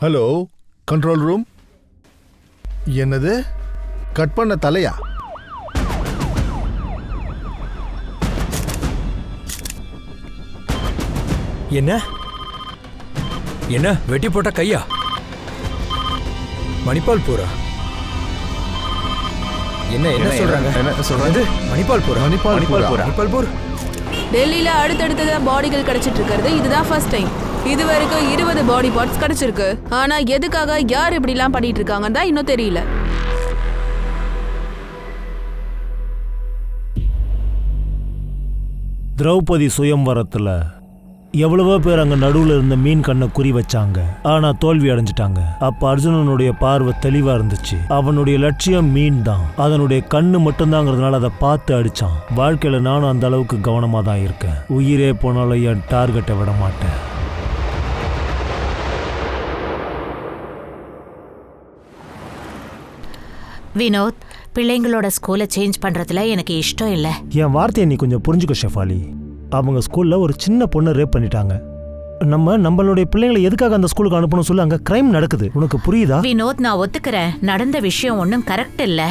Hello, control room. என்னது? Cut பண்ண தலையா? என்ன என்ன வெட்டி போட்ட கையா? மணிப்பால் பூரா? என்ன என்ன சொல்றாங்க? என்ன சொல்றது? மணிப்பால் பூரா? மணிப்பால் பூர். டெல்லியில அடுத்தடுத்ததா பாடிகள் கிடைச்சிட்டு இருக்கிறது இதுதான் ஃபர்ஸ்ட் டைம். இது வரைக்கும் 20 பாடி பார்ட்ஸ் கிடைச்சிருக்கு. ஆனா எதுக்காக யார் இப்படி எல்லாம் பண்ணிட்டு இருக்காங்கன்னு தான் இன்னும் தெரியல. திரௌபதி சுயம்வரத்துல எவ்வளவோ பேர் அங்க நடுவுல இருந்த மீன் கண்ணை குறி வச்சாங்க. ஆனா தோல்வி அடைஞ்சிட்டாங்க. அப்ப அர்ஜுனனுடைய பார்வை தெளிவா இருந்துச்சு. அவனுடைய லட்சியம் மீன் தான். அதனுடைய கண்ணு மட்டும்தாங்கிறதுனால அதை பார்த்து அடிச்சான். வாழ்க்கையில நானும் அந்த அளவுக்கு கவனமா தான் இருக்கேன். உயிரே போனாலும் என் டார்கெட்டை விட மாட்டேன். வினோத், பிள்ளைங்களோட ஸ்கூலை சேஞ்ச் பண்றதுல எனக்கு இஷ்டம் இல்லை. என் வார்த்தையை நீ கொஞ்சம் புரிஞ்சுக்கோ ஷெஃபாலி. அவங்க ஸ்கூல்ல ஒரு சின்ன பொண்ணை ரேப் பண்ணிட்டாங்க. நம்மளுடைய பிள்ளைங்களை எதுக்காக அந்த ஸ்கூலுக்கு அனுப்பணும் சொல்லி அங்க கிரைம் நடக்குது. உனக்கு புரியுதா? வினோத், நான் ஒத்துக்கிறேன், நடந்த விஷயம் ஒன்றும் கரெக்ட் இல்ல.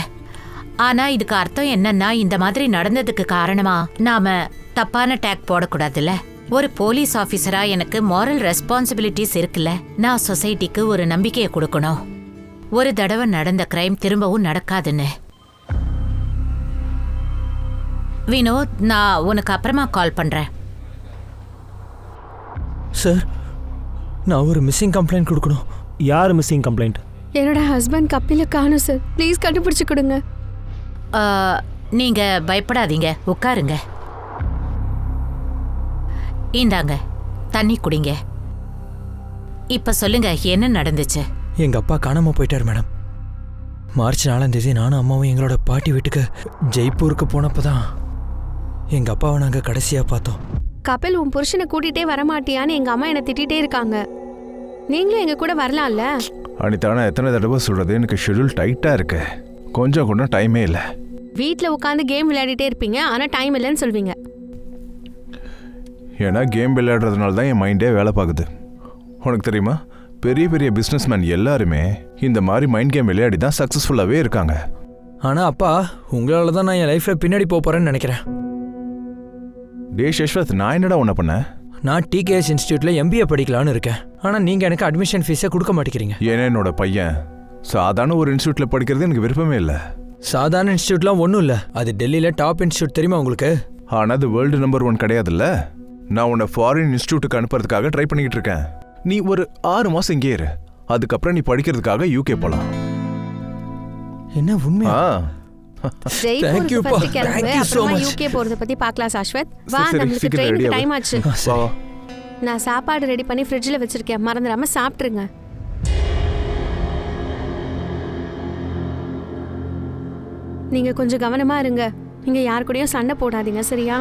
ஆனா இதுக்கு அர்த்தம் என்னன்னா, இந்த மாதிரி நடந்ததுக்கு காரணமா நாம தப்பான டேக் போடக்கூடாதுல்ல. ஒரு போலீஸ் ஆபீசரா எனக்கு மாரல் ரெஸ்பான்சிபிலிட்டிஸ் இருக்குல்ல. நான் சொசைட்டிக்கு ஒரு நம்பிக்கையை கொடுக்கணும். ஒரு தடவை நடந்த கிரைம் திரும்பவும் நடக்காதுன்னு. வினோத், நான் உனக்கு அப்புறமா கால் பண்றேன். சார், நான் ஒரு மிஸ்ஸிங் கம்ப்ளைண்ட் கொடுக்கணும். யார் மிஸ்ஸிங் கம்ப்ளைண்ட்? என்னோட ஹஸ்பண்ட் கப்பில காணோம் சார். ப்ளீஸ் கண்டுபிடிச்சு கொடுங்க. நீங்க பயப்படாதீங்க, உட்காருங்க. இந்தாங்க தண்ணி குடிங்க. இப்ப சொல்லுங்க, என்ன நடந்துச்சு? எங்க அப்பா காணாம போயிட்டார் மேடம். மார்ச் 4ஆம் தேதி நானும் அம்மாவும் எங்களோட பாட்டி வீட்டுக்கு ஜெய்ப்பூருக்கு போனப்பதான் எங்க அப்பாவை நாங்க கடைசியா பார்த்தோம். கபில், உன் புருஷனை கூட்டிகிட்டே வரமாட்டியான்னு எங்கள் அம்மா என்னை திட்டிகிட்டே இருக்காங்க. நீங்களும் எங்கள் கூட வரலாம்ல? அனிதா, நான் எத்தனை தடவை சொல்கிறது, எனக்கு ஷெட்யூல் டைட்டாக இருக்கு. கொஞ்சம் கூட டைமே இல்லை. வீட்டில் உட்காந்து கேம் விளையாடிட்டே இருப்பீங்க, ஆனால் டைம் இல்லைன்னு சொல்வீங்க. ஏன்னா கேம் விளையாடுறதுனால தான் என் மைண்டே வேலை பார்க்குது. உனக்கு தெரியுமா, பெரிய பெரிய பிஸ்னஸ்மேன் எல்லாருமே இந்த மாதிரி மைண்ட் கேம் விளையாடி தான் சக்ஸஸ்ஃபுல்லாகவே இருக்காங்க. ஆனால் அப்பா, உங்களால் தான் நான் என் லைஃப்பில் பின்னாடி போகிறேன்னு நினைக்கிறேன். டே யஷ்வந்த், நான் என்னடா ஒன்று பண்ணேன்? நான் டிகேஎஸ் இன்ஸ்டியூட்டில் MBA படிக்கலான்னு இருக்கேன். ஆனால் நீங்கள் எனக்கு அட்மிஷன் ஃபீஸை கொடுக்க மாட்டேங்கிறீங்க. ஏன்னா என்னோட பையன் சாதாரண ஒரு இன்ஸ்டியூட்டில் படிக்கிறது எனக்கு விருப்பமே இல்லை. சாதாரண இன்ஸ்டியூட்லாம் ஒன்றும் இல்லை. அது டெல்லியில் டாப் இன்ஸ்டியூட், தெரியுமா உங்களுக்கு? ஆனால் அது வேர்ல்டு நம்பர் 1 கிடையாதுல்ல. நான் உன்னை ஃபாரின் இன்ஸ்டியூட்டுக்கு அனுப்புறதுக்காக ட்ரை பண்ணிக்கிட்டு இருக்கேன். நீ ஒரு 6 மாதம் இங்கே இரு. அதுக்கப்புறம் நீ படிக்கிறதுக்காக UK போகலாம். என்ன உண்மையா? UK போறத பத்தி பார்க்கலாம் சாஸ்வத். வா, நமக்கு ட்ரெயினுக்கு டைம் ஆச்சு. நான் சாப்பாடு ரெடி பண்ணி ஃப்ரிட்ஜில் வச்சிருக்கேன், மறந்துடாம சாப்பிட்டுருங்க. நீங்க கொஞ்சம் கவனமா இருங்க. நீங்க யார் கூடயும் சண்டை போடாதீங்க, சரியா?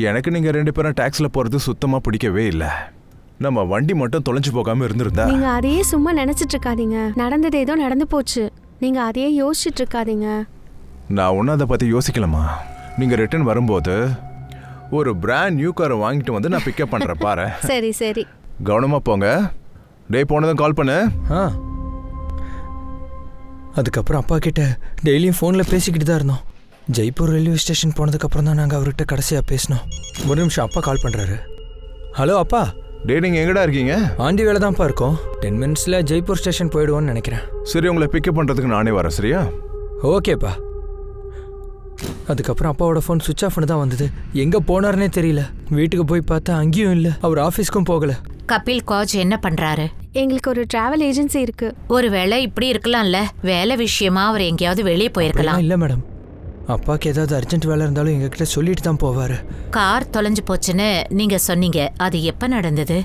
எனக்கு நீங்க 2 பேரும் டாக்ஸில போறது சுத்தமா பிடிக்கவே இல்லை. நம்ம வண்டி மட்டும் தொலைஞ்சு போகாம இருந்திருந்தா. நீங்க அதையே சும்மா நினைச்சிட்டு இருக்காதீங்க. நடந்தது ஏதோ நடந்து போச்சு. நீங்க அதையே யோசிச்சுட்டு இருக்காதீங்க. நான் ஒன்னும் அதை பத்தி யோசிக்கலாமா? நீங்க ரிட்டர்ன் வரும்போது ஒரு பிராண்ட் நியூ காரை வாங்கிட்டு வந்து நான் பிக்கப் பண்றேன் பாரு. சரி சரி, கவனமா போங்க. டே, போனதும் கால் பண்ணு. அதுக்கப்புறம் அப்பா கிட்ட டெய்லியும் ஃபோனில் பேசிக்கிட்டு தான் இருந்தோம். ஜெய்ப்பூர் ரயில்வே ஸ்டேஷன் போனதுக்கப்புறம் தான் நாங்கள் அவர்கிட்ட கடைசியாக பேசினோம். ஒரு நிமிஷம், அப்பா கால் பண்ணுறாரு. ஹலோ அப்பா. டே, நீங்கள் எங்கடா இருக்கீங்க? ஆண்டி வேலை தான்ப்பா இருக்கோம். 10 மினிட்ஸில் ஜெய்ப்பூர் ஸ்டேஷன் போயிடுவோன்னு நினைக்கிறேன். சரி, உங்களை பிக்கப் பண்ணுறதுக்கு நானே வரேன், சரியா? ஓகேப்பா. அதுக்கப்புறம் அப்பாவோட ஃபோன் சுவிட்ச் ஆஃப்னு தான் வந்தது. எங்கே போனார்னே தெரியல. வீட்டுக்கு போய் பார்த்தா அங்கேயும் இல்லை. அவர் ஆஃபீஸ்க்கும் போகலை. கபில் கோச் என்ன பண்றாரு? எங்களுக்கு ஒரு டிராவல் ஏஜென்சி இருக்கு. ஒருவேளை இப்படி இருக்கலாம்ல, வேலை விஷயமா அவர் எங்கேயாவது வெளியே போயிருக்கலாம். இல்லை மேடம், அப்பாவுக்கு ஏதாவது அர்ஜென்ட் வேலை இருந்தாலும் எங்ககிட்ட சொல்லிட்டு தான் போவாரு. கார் தொலைஞ்சு போச்சுன்னு நீங்க சொன்னீங்க, அது எப்ப நடந்தது?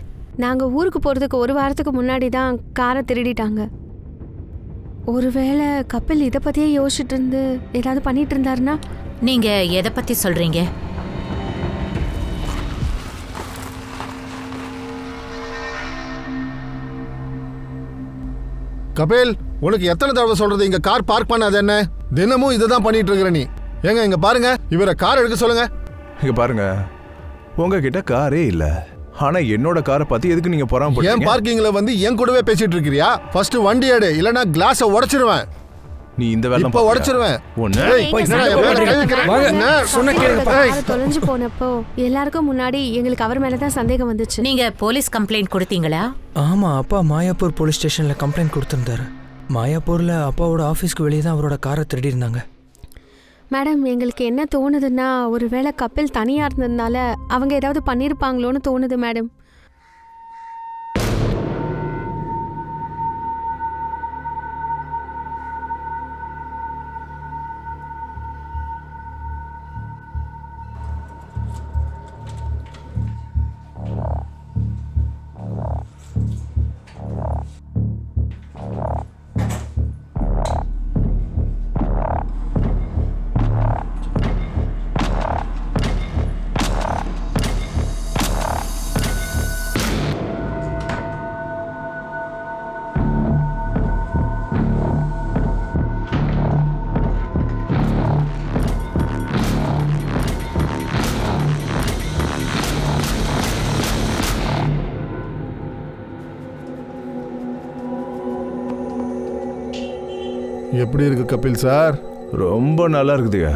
நாங்க ஊருக்கு போறதுக்கு 1 வாரத்துக்கு முன்னாடி தான் காரை திருடிட்டாங்க. ஒருவேளை கபில் இதை பத்தியே யோசிச்சுட்டு இருந்து ஏதாவது பண்ணிட்டு இருந்தாருன்னா? நீங்க எதை பத்தி சொல்றீங்க? கபில், உனக்கு எத்தனை தடவை சொல்றது இங்க கார் பார்க் பண்ணாத? என்ன தினமும் இதுதான் பண்ணிட்டு இருக்கிற நீ? ஏங்க இங்க பாருங்க, இவரை கார் எடுக்க சொல்லுங்க. இங்க பாருங்க, உங்ககிட்ட காரே இல்ல. ஆனா என்னோட காரை பத்தி எதுக்கு நீங்க என் பொறாமப்படுறீங்க? பார்க்கிங்ல வந்து என் கூடவே பேசிட்டு இருக்கிறியா? ஃபர்ஸ்ட் வண்டி எடு, இல்லனா கிளாஸை உடைச்சிருவேன். நீ இந்த வேலை இப்ப உடைச்சிருவேன். ஒண்ணு ஏய், என்னடா என் மேல கை வைக்கிற? என்ன? சொன்ன கேளுப்பா. கார் தொலைஞ்சு போனப்போ எல்லாருக்கும் முன்னாடி எங்களுக்கு அவர் மேல தான் சந்தேகம் வந்துச்சு. நீங்க போலீஸ் கம்ப்ளைண்ட் கொடுத்தீங்களா? ஆமா, அப்பா மாயாப்பூர் போலீஸ் ஸ்டேஷன்ல கம்ப்ளைண்ட் கொடுத்திருந்தாரு. மாயாப்பூர்ல அப்பாவோட ஆஃபீஸ்க்கு வெளியே தான் அவரோட காரை திருடி இருந்தாங்க. மேடம், எங்களுக்கு என்ன தோணுதுன்னா ஒருவேளை கபில் தனியா இருந்ததுனால அவங்க ஏதாவது பண்ணிருப்பாங்களோன்னு தோணுது மேடம். எப்படி இருக்கு கபில் சார்? ரொம்ப நல்லா இருக்குதுயா.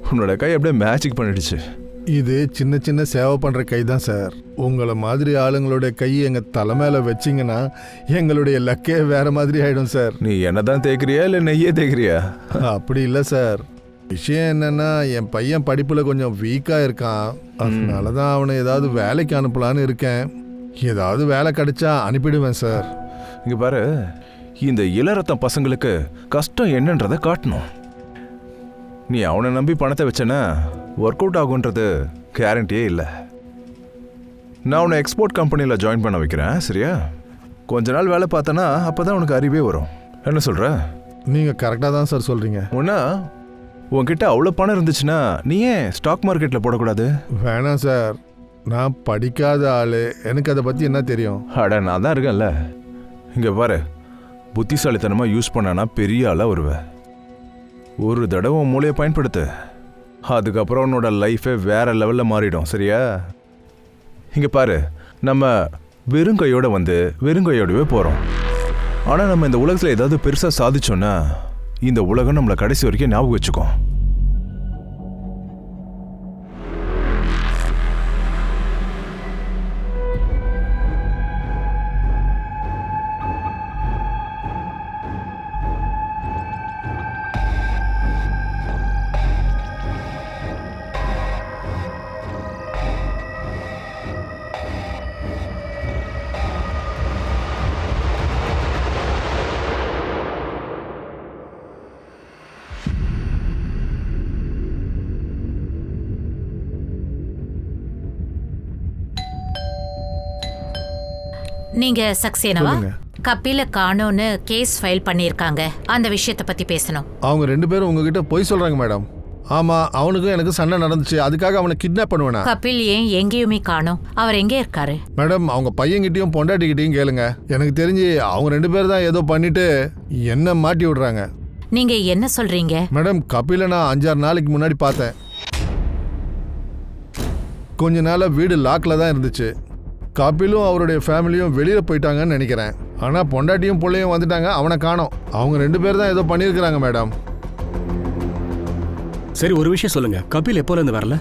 உன்னோட கை அப்படியே மேஜிக் பண்ணிடுச்சு. இது சின்ன சின்ன சேவை பண்ற கை தான் சார். உங்களை மாதிரி ஆளுங்களுடைய கை எங்க தலை மேல வச்சிங்கன்னா எங்களுடைய லக்கே வேற மாதிரி ஆயிடும் சார். நீ என்னதான் தேய்க்கிறியா இல்ல நெய்யே தேய்க்கிறியா? அப்படி இல்லை சார். விஷயம் என்னன்னா, என் பையன் படிப்புல கொஞ்சம் வீக்கா இருக்கான். அதனாலதான் அவனை ஏதாவது வேலைக்கு அனுப்பலான்னு இருக்கேன். ஏதாவது வேலை கிடைச்சா அனுப்பிடுவேன் சார். இங்க பாரு, இந்த இளரத்தம் பசங்களுக்கு கஷ்டம் என்னன்றதை காட்டணும். நீ அவனை நம்பி பணத்தை வச்சனா ஒர்க் அவுட் ஆகுன்றது கேரண்டியே இல்லை. நான் உன்னை எக்ஸ்போர்ட் கம்பெனியில் ஜாயின் பண்ண வைக்கிறேன், சரியா? கொஞ்ச நாள் வேலை பார்த்தனா அப்போதான் உனக்கு அறிவே வரும். என்ன சொல்ற? நீங்க கரெக்டாக தான் சார் சொல்றீங்க. ஒன்னா உன்கிட்ட அவ்வளோ பணம் இருந்துச்சுன்னா நீ ஏன் ஸ்டாக் மார்க்கெட்டில் போடக்கூடாது? வேணாம் சார், நான் படிக்காத ஆளு, எனக்கு அதை பற்றி என்ன தெரியும்? அட, நான் தான் இருக்கேன்ல. இங்கே பாரு, புத்திசாலித்தனமாக யூஸ் பண்ணனா பெரிய ஆளாக வருவேன். ஒரு தடவை உன் மூளையை பயன்படுத்து, அதுக்கப்புறம் உன்னோட லைஃபே வேற லெவலில் மாறிடும், சரியா? இங்கே பாரு, நம்ம வெறுங்கையோட வந்து வெறுங்கையோடவே போகிறோம். ஆனால் நம்ம இந்த உலகத்தில் ஏதாவது பெருசாக சாதிச்சோன்னா இந்த உலகம் நம்மளை கடைசி வரைக்கும் ஞாபகம் வச்சுக்கோம். நீங்க சக்சேனவா? சொல்லுங்க. கபில காணோன்னு கேஸ் ஃபைல் பண்ணிருக்காங்க. அந்த விஷயத்தை பத்தி பேசணும். அவங்க 2 பேரும் உங்ககிட்ட பொய் சொல்றாங்க மேடம். ஆமா, அவனுக்கும் எனக்கு சண்டை நடந்துச்சு. அதுக்காக அவனை கிட்னாப் பண்ணுவேனா? கபில் ஏன் எங்கேயுமே காணோம்? அவர் எங்கே இருக்காரு? மேடம், அவங்க பையன்கிட்டயும் பொண்டாட்டிக்கிட்டையும் கேளுங்க. எனக்கு தெரிஞ்சு அவங்க 2 பேர் தான் ஏதோ பண்ணிட்டு என்ன மாட்டி விடுறாங்க. நீங்க என்ன சொல்றீங்க? மேடம், கபிலை நான் 5-6 நாளைக்கு முன்னாடி பார்த்தேன். கொஞ்ச நாளா வீடு லாக்ல தான் இருந்துச்சு. கபிலும் அவருடைய ஃபேமிலியும் வெளியில போயிட்டாங்கன்னு நினைக்கிறேன். ஆனா பொண்டாட்டியும் பிள்ளையும் வந்துட்டாங்க, அவனை காணோம். அவங்க 2 பேர் தான் ஏதோ பண்ணியிருக்கிறாங்க மேடம். சரி, ஒரு விஷயம் சொல்லுங்க, கபில் எப்போலேருந்து வரல?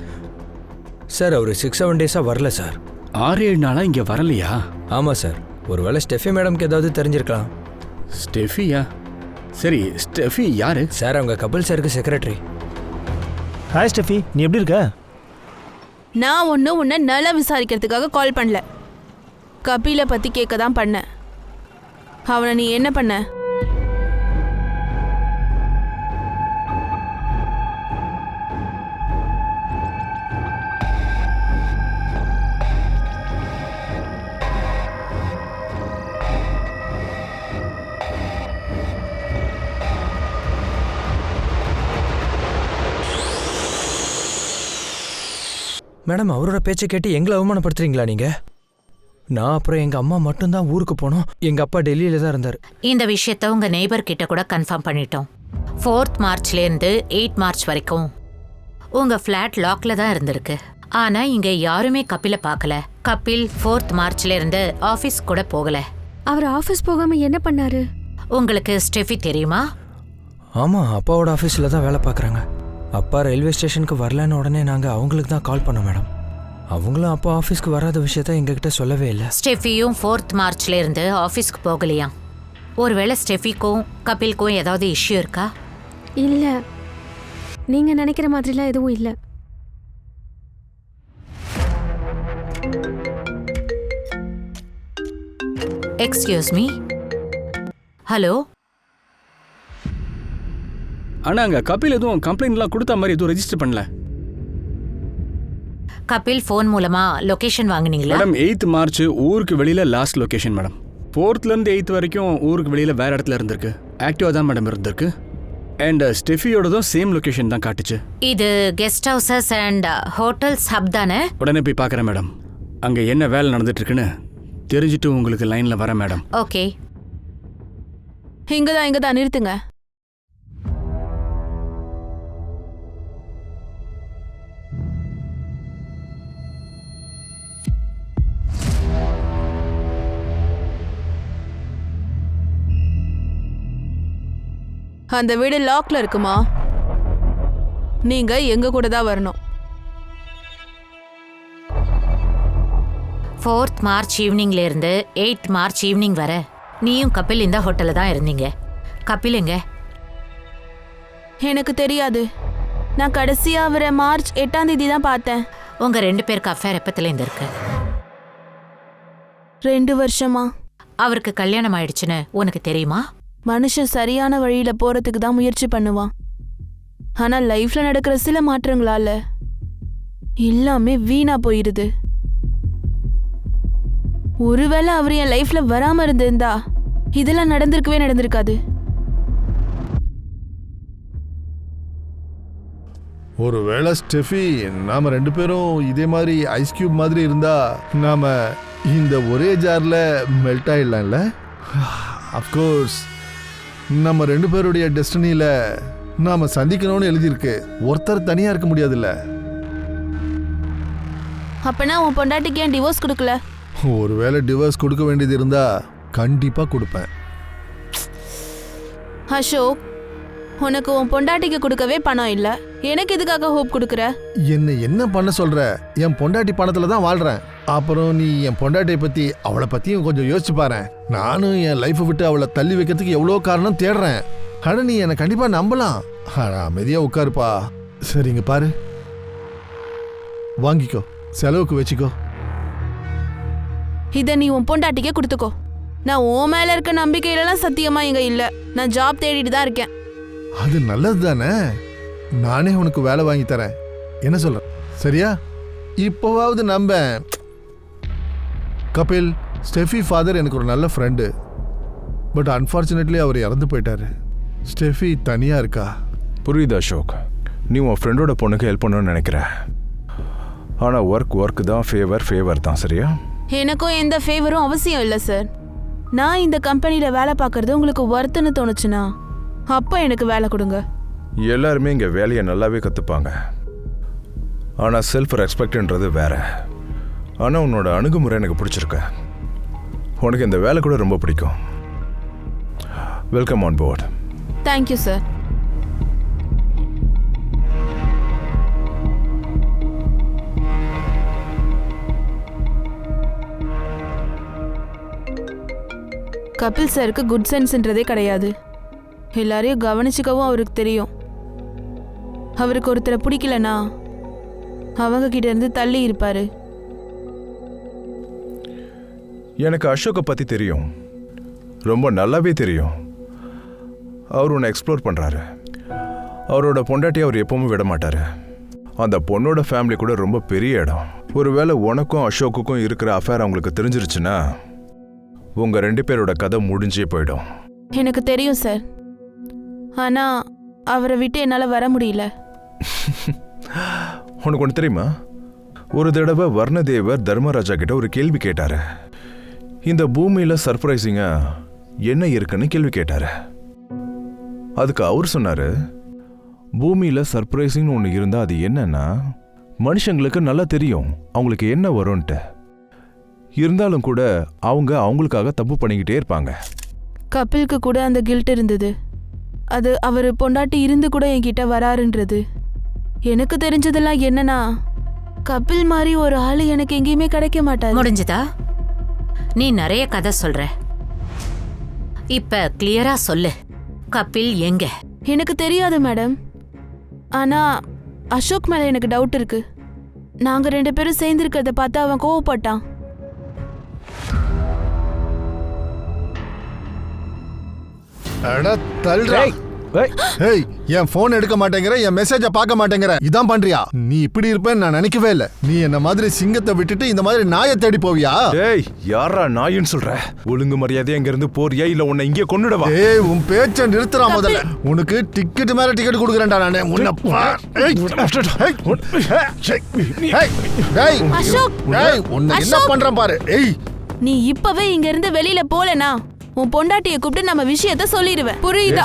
சார், அவர் 6-7 டேஸாக வரல சார். 6-7 நாளா இங்க வரலையா? ஆமாம் சார். ஒருவேளை ஸ்டெஃபி மேடம்க்கு ஏதாவது தெரிஞ்சிருக்கலாம். ஸ்டெஃபியா? சரி, ஸ்டெஃபி யாரு? சார், அவங்க கபில் சாருக்கு செக்ரட்டரி. ஹாய் ஸ்டெஃபி, நீ எப்படி இருக்க? நான் ஒன்றும் உன்னை நல்லா விசாரிக்கிறதுக்காக கால் பண்ணல. கபிலை பற்றி கேட்க தான் பண்ணேன். அவனை நீ என்ன பண்ண? மேடம், அவரோட பேச்சை கேட்டு எங்களை அவமானப்படுத்துறீங்களா நீங்கள்? நான் அப்புறம் எங்கள் அம்மா மட்டும்தான் ஊருக்கு போனோம். எங்கள் அப்பா டெல்லியில் தான் இருந்தார். இந்த விஷயத்த உங்க நெய்பர் கிட்ட கூட கன்ஃபார்ம் பண்ணிட்டோம். 4th மார்ச்லேருந்து 8 மார்ச் வரைக்கும் உங்க ஃப்ளாட் லாக்ல தான் இருந்திருக்கு. ஆனா இங்க யாருமே கபில பார்க்கல. கபில் 4th மார்ச்ல இருந்து ஆபீஸ் கூட போகல. அவர் ஆபீஸ் போகாம என்ன பண்ணாரு? உங்களுக்கு ஸ்டெஃபி தெரியுமா? ஆமாம், அப்பாவோட ஆஃபீஸில் தான் வேலை பார்க்குறாங்க. அப்பா ரயில்வே ஸ்டேஷனுக்கு வரலன்னு உடனே நாங்கள் அவங்களுக்கு தான் கால் பண்ணோம் மேடம். அவங்களும் அப்பா ஆஃபீஸ்க்கு வராத விஷயத்த எங்ககிட்ட சொல்லவே இல்லை. ஸ்டெஃபியும் 4th மார்ச்ல இருந்து ஆபீஸ்க்கு போகலையா? ஒருவேளை ஸ்டெஃபிக்கும் கபில்க்கும் ஏதாவது இஷ்யூ இருக்கா? இல்ல, நீங்க நினைக்கிற மாதிரிலாம் எதுவும் இல்ல. Excuse me. ஹலோ. ஆனா அங்க கபில் எதுவும் கம்ப்ளைண்ட்லாம் கொடுத்த மாதிரி எதுவும் ரெஜிஸ்டர் பண்ணல. கபில் ஃபோன் மூலமா லொகேஷன் வாங்குனீங்களா? மேடம் 8th மார்ச் ஊருக்கு வெளியில லாஸ்ட் லொகேஷன் மேடம். 4th இருந்து 8th வரைக்கும் ஊருக்கு வெளியில வேற இடத்துல இருந்திருக்கு. ஆக்டிவா தான் மேடம் இருந்திருக்கு. அண்ட் ஸ்டெஃபியோடதும் சேம் லொகேஷன் தான் காட்டுச்சு. இது guest houses and hotels hub தானே? உடனே போய் பார்க்குறேன் மேடம். அங்கே என்ன வேலை நடந்துட்டு இருக்குன்னு தெரிஞ்சுட்டு உங்களுக்கு லைனில் வரேன் மேடம். ஓகே. இங்கதான் நிறுத்துங்க. அந்த வீடு லாக்ல இருக்குமா? நீங்க எங்க கூட தான் வரணும். 4th மார்ச் ஈவினிங்ல இருந்து 8th மார்ச் ஈவினிங் வர நீயும் கபில் இந்த ஹோட்டல்ல தான் இருந்தீங்க. கபில் எங்க? எனக்கு தெரியாது. நான் கடைசியா அவரை மார்ச் 8ஆம் தேதி தான் பார்த்தேன். உங்க 2 பேருக்கு அஃபேர் எப்பத்துல இருந்து இருக்கு? 2 வருஷமா. அவருக்கு கல்யாணம் ஆயிடுச்சுன்னு உனக்கு தெரியுமா? மனுஷன் சரியான வழியில போறதுக்கு தான் முயற்சி பண்ணுவான். ஆனா லைஃப்ல நடக்கிற சில மாற்றங்களால எல்லாமே வீணா போயிருது. ஒருவேளை அவர் என் லைஃப்ல வராம இருந்திருந்தா இதெல்லாம் நடந்திருக்காது. ஒருவேளை ஸ்டெஃபி நாம 2 பேரும் இதே மாதிரி ஐஸ் கியூப் மாதிரி இருந்தா நாம இந்த ஒரே ஜார்ல மெல்ட் ஆயிடலாம்ல. அஃப்கோர்ஸ் நம்ம 2 பேருடைய டெஸ்டினியில நாம சந்திக்கணும்னு எழுதியிருக்கு. ஒருத்தர் தனியா இருக்க முடியாதுல்ல. அப்பனா உன் பொண்டாட்டிக்கு ஏன் டிவோர்ஸ் கொடுக்கல? ஒருவேளை டிவோர்ஸ் கொடுக்க வேண்டியது இருந்தா கண்டிப்பா கொடுப்பேன். அசோக், உனக்கு உன் பொண்டாட்டிக்கு கொடுக்கவே பணம் இல்ல, எனக்கு எதுக்காக ஹோப் கொடுக்குற? என்ன பண்ண சொல்ற? என் பொண்டாட்டி பணத்துல தான் வாழ்றேன். அப்புறம் நீ என் பொண்டாட்டியை பத்தி அவளை பத்தியும் கொஞ்சம் யோசிச்சு பாரு. நானும் என் லைஃபை விட்டு அவளை தள்ளி வைக்கிறதுக்கு எவ்வளோ காரணம் தேடுறேன். ஆனா நீ என்னை கண்டிப்பா நம்பலாம். அமைதியா உட்காருப்பா. சரிங்க பாரு, வாங்கிக்கோ, செலவுக்கு வச்சுக்கோ. இதை நீ உன் பொண்டாட்டிக்கே கொடுத்துக்கோ. நான் உன் மேல இருக்க நம்பிக்கையிலலாம் சத்தியமா இங்க இல்ல. நான் ஜாப் தேடிட்டு தான் இருக்கேன். அது நல்லது தானே. நானே உனக்கு வேலை வாங்கி தரேன். என்ன சொல்ற? சரியா? இப்போவாவது நம்ப. கபில், ஸ்டெஃபி ஃபாதர் எனக்கு ஒரு நல்ல ஃப்ரெண்டு. பட் அன்ஃபார்ச்சுனேட்லி அவர் இறந்து போயிட்டாரு. ஸ்டெஃபி தனியா இருக்கா. புரியுது அசோக், நீ உன் ஃப்ரெண்டோட பொண்ணுக்கு ஹெல்ப் பண்ணணும்னு நினைக்கிற. ஆனால் ஒர்க் தான், ஃபேவர் தான். சரியா? எனக்கும் எந்த ஃபேவரும் அவசியம் இல்லை சார். நான் இந்த கம்பெனியில் வேலை பார்க்கறது உங்களுக்கு ஒர்த்துன்னு தோணுச்சுன்னா அப்போ எனக்கு வேலை கொடுங்க. எல்லாருமே இங்கே வேலையை நல்லாவே கற்றுப்பாங்க. ஆனால் செல்ஃப் ரெஸ்பெக்ட்ன்றது வேற. ஆனால் உன்னோட அணுகுமுறை எனக்கு பிடிச்சிருக்கு. உனக்கு இந்த வேலை கூட ரொம்ப பிடிக்கும். Welcome on board. Thank you sir. Kapil சாருக்கு குட் சென்ஸ்ன்றதே கிடையாது. எல்லாரையும் கவனிச்சுக்கவும் அவருக்கு தெரியும். அவருக்கு ஒருத்தரை பிடிக்கலனா அவங்க கிட்ட இருந்து தள்ளி இருப்பாரு. எனக்கு அசோக்கை பற்றி தெரியும், ரொம்ப நல்லாவே தெரியும். அவர் உன்னை எக்ஸ்ப்ளோர் பண்ணுறாரு. அவரோட பொண்டாட்டி அவர் எப்பவுமே விட மாட்டார். அந்த பொண்ணோட ஃபேமிலி கூட ரொம்ப பெரிய இடம். ஒருவேளை உனக்கும் அசோக்குக்கும் இருக்கிற அஃபேர் அவங்களுக்கு தெரிஞ்சிருச்சுன்னா உங்கள் 2 பேரோட கதை முடிஞ்சே போயிடும். எனக்கு தெரியும் சார். ஆனால் அவரை விட்டு என்னால் வர முடியல. உனக்கு ஒன்று தெரியுமா? ஒரு தடவை வர்ணதேவர் தர்மராஜா கிட்ட ஒரு கேள்வி கேட்டாரு. இந்த பூமியில் சர்ப்ரைசிங்காக என்ன இருக்குன்னு கேள்வி கேட்டாரு. அதுக்கு அவர் சொன்னார், பூமியில் சர்ப்ரைசிங்னு ஒன்று இருந்தால் அது என்னன்னா மனுஷங்களுக்கு நல்லா தெரியும் அவங்களுக்கு என்ன வரும்ன்ட்டு. இருந்தாலும் கூட அவங்க அவங்களுக்காக தப்பு பண்ணிக்கிட்டே இருப்பாங்க. கபிலுக்கு கூட அந்த கில்ட் இருந்தது. அது அவர் பொண்டாட்டி இருந்து கூட என்கிட்ட வராருன்றது. எனக்கு தெரிஞ்சதெல்லாம் என்னன்னா, கபில் மாதிரி ஒரு ஆளு எனக்கு எங்கேயுமே கிடைக்க மாட்டாரு. முடிஞ்சதா? நீ நிறைய கதை சொல்ற, இப்ப கிளியரா சொல்லு, கபில் எங்க? எனக்கு தெரியாது மேடம். ஆனா அசோக் மேல எனக்கு டவுட் இருக்கு. நாங்க 2 பேரும் சேர்ந்திருக்கிறத பார்த்து அவன் கோவப்பட்டான். அட தள்ளுடா. ஏய், என் போன் எடுக்க மாட்டேங்கிற, என் மெசேஜ பார்க்க மாட்டேங்கிற, இதான் பண்றியா? நீ இப்படி இருப்பேன்னு நான் நினைக்கவே இல்ல. நீ என்ன மாதிரி சிங்கத்தை விட்டுட்டு இந்த மாதிரி நாயை தேடி போவியா? ஏய், யாரா நாயின்னு சொல்ற? ஒழுங்கு மரியாதை இங்க இருந்து போறியா இல்ல உன்னை இங்கே கொன்னுடவா? ஏய், உன் பேச்ச நிறுத்துறா முதல்ல. உனக்கு டிக்கெட் மேல டிக்கெட் கொடுக்கறேன்டா நானே. உன்னை உன்னை என்ன பண்றேன் பாரு. ஏய், நீ இப்பவே இங்க இருந்து வெளியில போலனா உன் பொண்டாட்டியை கூப்பிட்டு நம்ம விஷயத்த சொல்லிடுவேன். புரியுதா?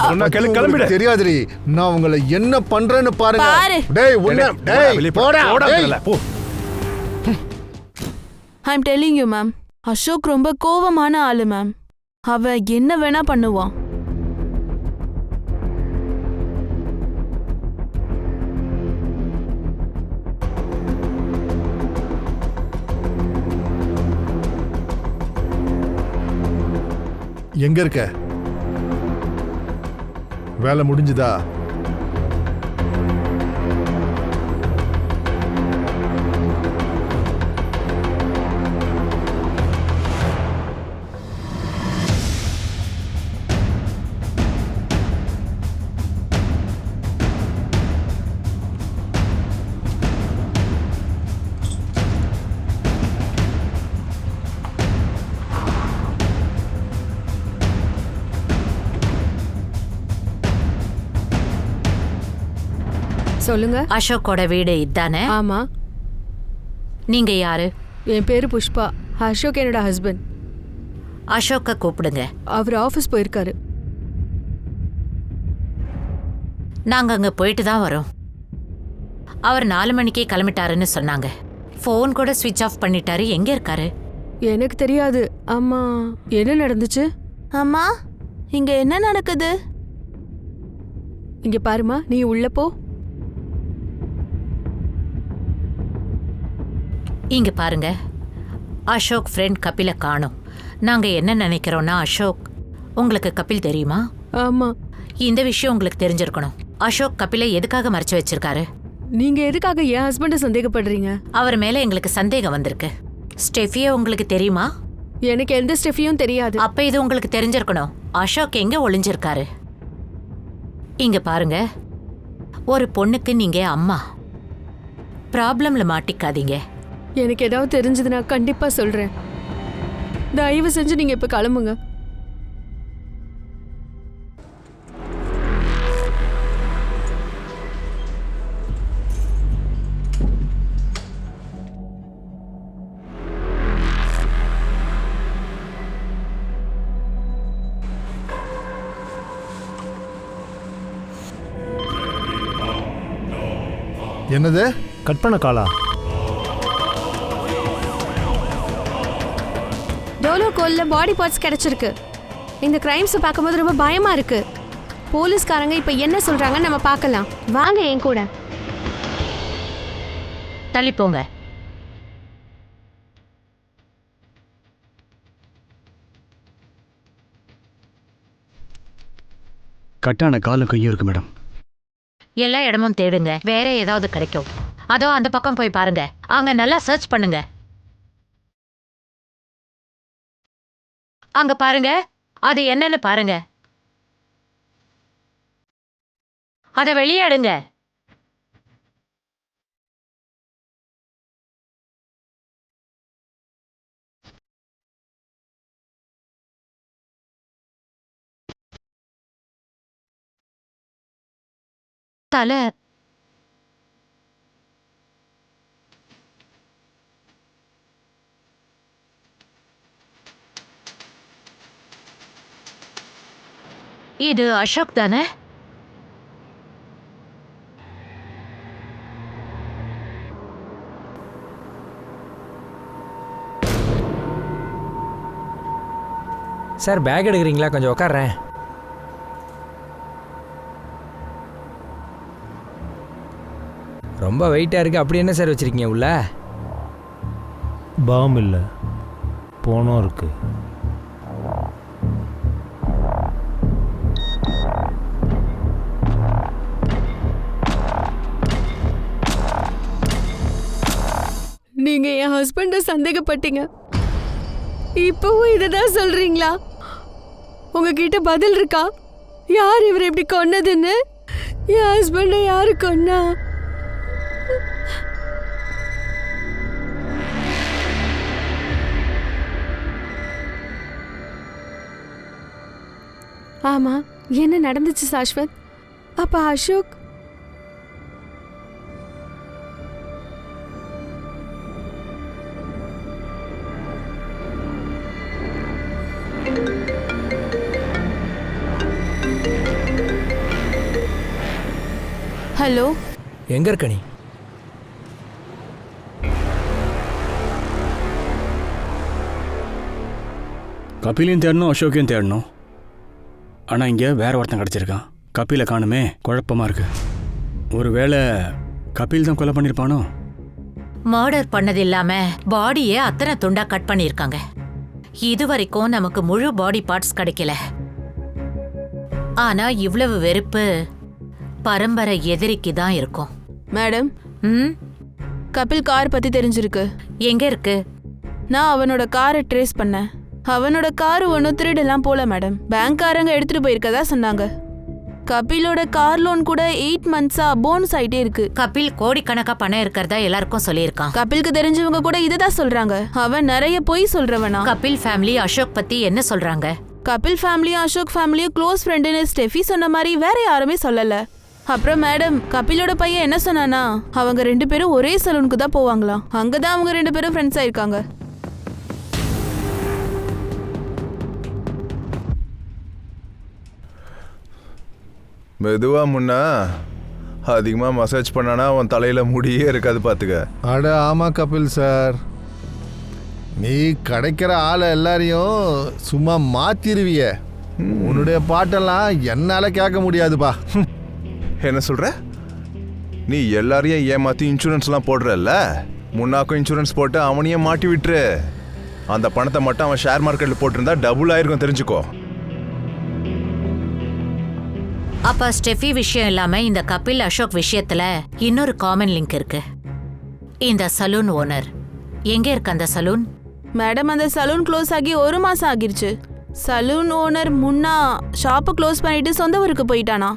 கிளம்பிடு. தெரியாதுடி, நான் உங்களை என்ன பண்றேன்னு பாருங்க. பாரு. டேய், உன்னை டேய் போடா. போ. I am telling you ma'am, Ashok ரொம்ப கோவமான ஆளு மேம். அவ என்ன வேணா பண்ணுவான். எங்க இருக்க? வேலை முடிஞ்சுதா? சொல்லுங்க. அசோக்கோட வீடு இதானே? ஆமா. நீங்க யாரு? என் பேரு புஷ்பா. அசோக் என்னோட ஹஸ்பண்ட். அசோக்க கூப்பிடுங்க. அவர் ஆஃபீஸ் போயிருக்காரு. நாங்க அங்க போயிட்டு தான் வரோம். அவர் 4 மணிக்கே கிளம்பிட்டாருன்னு சொன்னாங்க. ஃபோன் கூட ஸ்விட்ச் ஆஃப் பண்ணிட்டாரு. எங்க இருக்காரு? எனக்கு தெரியாது. அம்மா, என்ன நடந்துச்சு? அம்மா, இங்க என்ன நடக்குது? இங்க பாருமா, நீ உள்ள போ. இங்க பாருங்க, அசோக் ஃப்ரெண்ட் கபிலை காணோம். நாங்க என்ன நினைக்கிறோம்னா, அசோக், உங்களுக்கு கபில் தெரியுமா? ஆமா. இந்த விஷயம் உங்களுக்கு தெரிஞ்சிருக்கணும். அசோக் கபிலை எதுக்காக மறைச்சு வச்சிருக்காரு? நீங்க எதுக்காக என் ஹஸ்பண்ட சந்தேகப்படுறீங்க? அவர் மேல எங்களுக்கு சந்தேகம் வந்திருக்கு. ஸ்டெஃபியா உங்களுக்கு தெரியுமா? எனக்கு எந்த ஸ்டெஃபியும் தெரியாது. அப்ப இது உங்களுக்கு தெரிஞ்சிருக்கணும். அசோக் எங்க ஒளிஞ்சிருக்காரு? இங்க பாருங்க, ஒரு பொண்ணுக்கு நீங்க அம்மா. ப்ராப்ளம்ல மாட்டிக்காதீங்க. எனக்கு ஏதாவது தெரிஞ்சதுன்னா கண்டிப்பா சொல்றேன். தயவு செஞ்சு நீங்க இப்ப கிளம்புங்க. என்னது? கட் பண்ண காலா? டோலோ கோல்ல பாடி பார்ட்ஸ் கிடைச்சிருக்கு. இந்த கிரைம்ஸை பார்க்கும்போது ரொம்ப பயமா இருக்கு. போலீஸ்காரங்க இப்ப என்ன சொல்றாங்கன்னு நம்ம பார்க்கலாம். வாங்க என் கூட. தள்ளி போங்க. கட்டான காலும் கையும் இருக்கு மேடம். எல்லா இடமும் தேடுங்க, வேற ஏதாவது கிடைக்கும். அதோ அந்த பக்கம் போய் பாருங்க. அங்க நல்லா சர்ச் பண்ணுங்க. அங்க பாருங்க, அது என்னன்னு பாருங்க. அத வெளியே எடுங்க. தலை இது அசோக் தானே? சார் பேக் எடுக்கிறீங்களா? கொஞ்சம் உட்கார்றேன். ரொம்ப வெயிட்டாக இருக்குது. அப்படி என்ன சார் வச்சுருக்கீங்க உள்ள? பாம் இல்லை, போனோம் இருக்கு. நீங்க என் ஹஸ்பண்ட சந்தேகப்பட்டீங்க, இப்பவும் இததான் சொல்றீங்களா? உங்ககிட்ட பதில் இருக்கா? யார் இவர் இப்படி கொன்னதுன்னு? என் ஹஸ்பண்ட யாரு கொன்னா? ஆமா, என்ன நடந்துச்சு சாஸ்வத்? அப்ப அசோக் ஹலோ, எங்கே இருக்க நீ? கபிலையும் தேடணும், அசோக்கையும் தேடணும். ஆனால் இங்கே வேற ஒருத்தன் கிடச்சிருக்கான். கபிலை காணுமே, குழப்பமாக இருக்கு. ஒருவேளை கபில் தான் கொலை பண்ணியிருப்பானோ? மர்டர் பண்ணது இல்லாம பாடியை அத்தனை துண்டா கட் பண்ணியிருக்காங்க. இது வரைக்கும் நமக்கு முழு பாடி பார்ட்ஸ் கிடைக்கல. ஆனா இவ்வளவு வெறுப்பு பரம்பரை எதிரிக்கு தான் இருக்கும். மேடம், ம், கபில் கார் பத்தி தெரிஞ்சிருக்கு. எங்க இருக்கு? நான் அவனோட காரை ட்ரேஸ் பண்ணேன். அவனோட கார் ஒன்றும் திருடெல்லாம் போல மேடம். பேங்க்காரங்க எடுத்துட்டு போயிருக்கதா சொன்னாங்க. கபிலோட கார் லோன் கூட 8 மந்த்ஸா போனஸ் ஆயிட்டே இருக்கு. கபில் கோடிக்கணக்கா பணம் இருக்கிறதா எல்லாருக்கும் சொல்லியிருக்கான். கபிலுக்கு தெரிஞ்சவங்க கூட இததான் சொல்றாங்க. அவன் நிறைய பொய் சொல்றவனா. கபில் ஃபேமிலி அசோக் பத்தி என்ன சொல்றாங்க? கபில் ஃபேமிலியும் அசோக் ஃபேமிலியும் க்ளோஸ் ஃப்ரெண்டுன்னு ஸ்டெஃபி சொன்ன மாதிரி வேற யாருமே சொல்லல. அப்புறம் மேடம், கபிலோட பையன் என்ன சொன்னானா, அவங்க 2 பேரும் ஒரே சலூனுக்கு தான் போவாங்களாம். அங்கதான் அவங்க 2 பேரும் ஃப்ரெண்ட்ஸ் ஆயிருக்காங்க. மெதுவா முன்னா அதிகமாக மசாஜ் பண்ணானா அவன் தலையில் முடியே இருக்காது பார்த்துக்க. அட ஆமாம் கபில் சார், நீ கிடைக்கிற ஆளை எல்லாரையும் சும்மா மாத்திருவிய. உன்னுடைய பாட்டெல்லாம் என்னால் கேட்க முடியாதுப்பா. என்ன சொல்கிற? நீ எல்லாரையும் ஏமாற்றி இன்சூரன்ஸ்லாம் போடுறல்ல, முன்னாக்கும் இன்சூரன்ஸ் போட்டு அவனையும் மாட்டி விட்டுரு. அந்த பணத்தை மட்டும் அவன் ஷேர் மார்க்கெட்டில் போட்டிருந்தா டபுள் ஆயிருக்கும், தெரிஞ்சுக்கோ. அப்ப ஸ்டெஃபி விஷயம் இல்லாம இந்த கபில் அசோக் விஷயத்துல இன்னொரு காமன் லிங்க் இருக்கு. இந்த சலூன் ஓனர் எங்க இருக்கு? அந்த சலூன் மேடம், அந்த சலூன் க்ளோஸ் ஆகி 1 மாசம் ஆகிருச்சு. சலூன் ஓனர் முன்னா ஷாப்பை க்ளோஸ் பண்ணிட்டு சொந்த ஊருக்கு போயிட்டானா.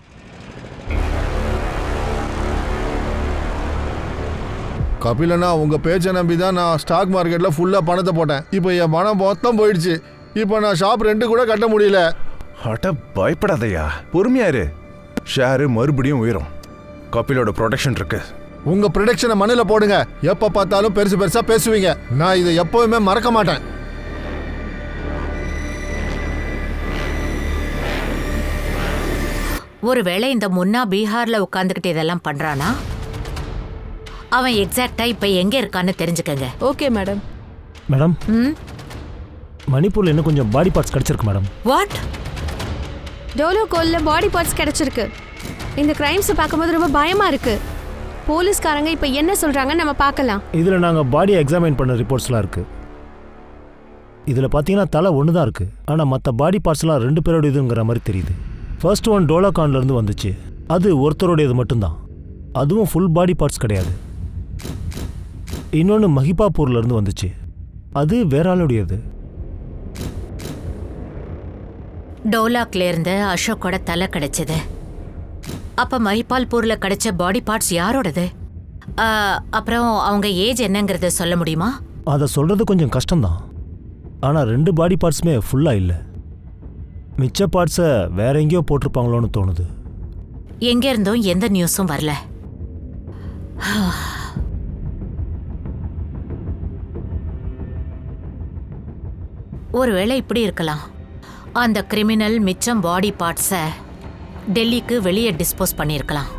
கபிலண்ணா, உங்கள் பேச்சை நம்பி தான் நான் ஸ்டாக் மார்க்கெட்டில் ஃபுல்லாக பணத்தை போட்டேன். இப்போ என் பணம் மொத்தம் போயிடுச்சு. இப்போ நான் ஷாப் ரெண்டு கூட கட்ட முடியல. அட பயப்படாதையா, பொறுமையாரு. ஷேரு மறுபடியும் உயரும். கபிலோட ப்ரொடெக்ஷன் இருக்கு. உங்கள் ப்ரொடெக்ஷனை மண்ணில் போடுங்க. எப்போ பார்த்தாலும் பெருசு பெருசாக பேசுவீங்க. நான் இதை எப்போவுமே மறக்க மாட்டேன். ஒருவேளை இந்த முன்னா பீகார்ல உட்காந்துக்கிட்டு இதெல்லாம் பண்றானா? அவன் எக்ஸாக்டா இப்ப எங்க இருக்கான்னு தெரிஞ்சுக்கங்க. Okay madam. மேடம், ம், மணிப்பூர்ல இன்னும் கொஞ்சம் பாடி பார்ட்ஸ் கிடைச்சிருக்கு மேடம். வாட்? டோலோ கோல்ல பாடி பார்ட்ஸ் கிடைச்சிருக்கு. இந்த கிரைம்ஸை பார்க்கும்போது ரொம்ப பயமா இருக்கு. போலீஸ்காரங்க இப்போ என்ன சொல்றாங்கன்னு நம்ம பார்க்கலாம். இதில் நாங்கள் பாடியை எக்ஸாமைன் பண்ண ரிப்போர்ட்ஸ்லாம் இருக்கு. இதில் பார்த்தீங்கன்னா தலை ஒன்று தான் இருக்கு. ஆனால் மற்ற பாடி பார்ட்ஸ்லாம் 2 பேரோட இதுங்கிற மாதிரி தெரியுது. ஃபர்ஸ்ட் ஒன் டோலாகான்லேருந்து வந்துச்சு. அது ஒருத்தருடையது மட்டும்தான். அதுவும் ஃபுல் பாடி பார்ட்ஸ் கிடையாது. இன்னொன்று மஹிபாப்பூர்லேருந்து வந்துச்சு. அது வேற ஆளுடையது. டோலாக்ல இருந்து அசோக்கோட தலை கிடைச்சது. அப்ப மஹிபால்பூர்ல கிடைச்ச பாடி பார்ட்ஸ் யாரோடது? அப்புறம் அவங்க ஏஜ் என்னங்கிறத சொல்ல முடியுமா? அதை சொல்கிறது கொஞ்சம் கஷ்டம்தான். ஆனால் 2 பாடி பார்ட்ஸுமே ஃபுல்லாக இல்லை. மிச்ச பார்ட்ஸை வேற எங்கேயோ போட்டிருப்பாங்களோன்னு தோணுது. எங்க இருந்தும் எந்த நியூஸும் வரல. ஒருவேளை இப்படி இருக்கலாம். அந்த கிரிமினல் மிச்சம் பாடி பார்ட்ஸை டெல்லிக்கு வெளியே டிஸ்போஸ் பண்ணியிருக்கலாம்.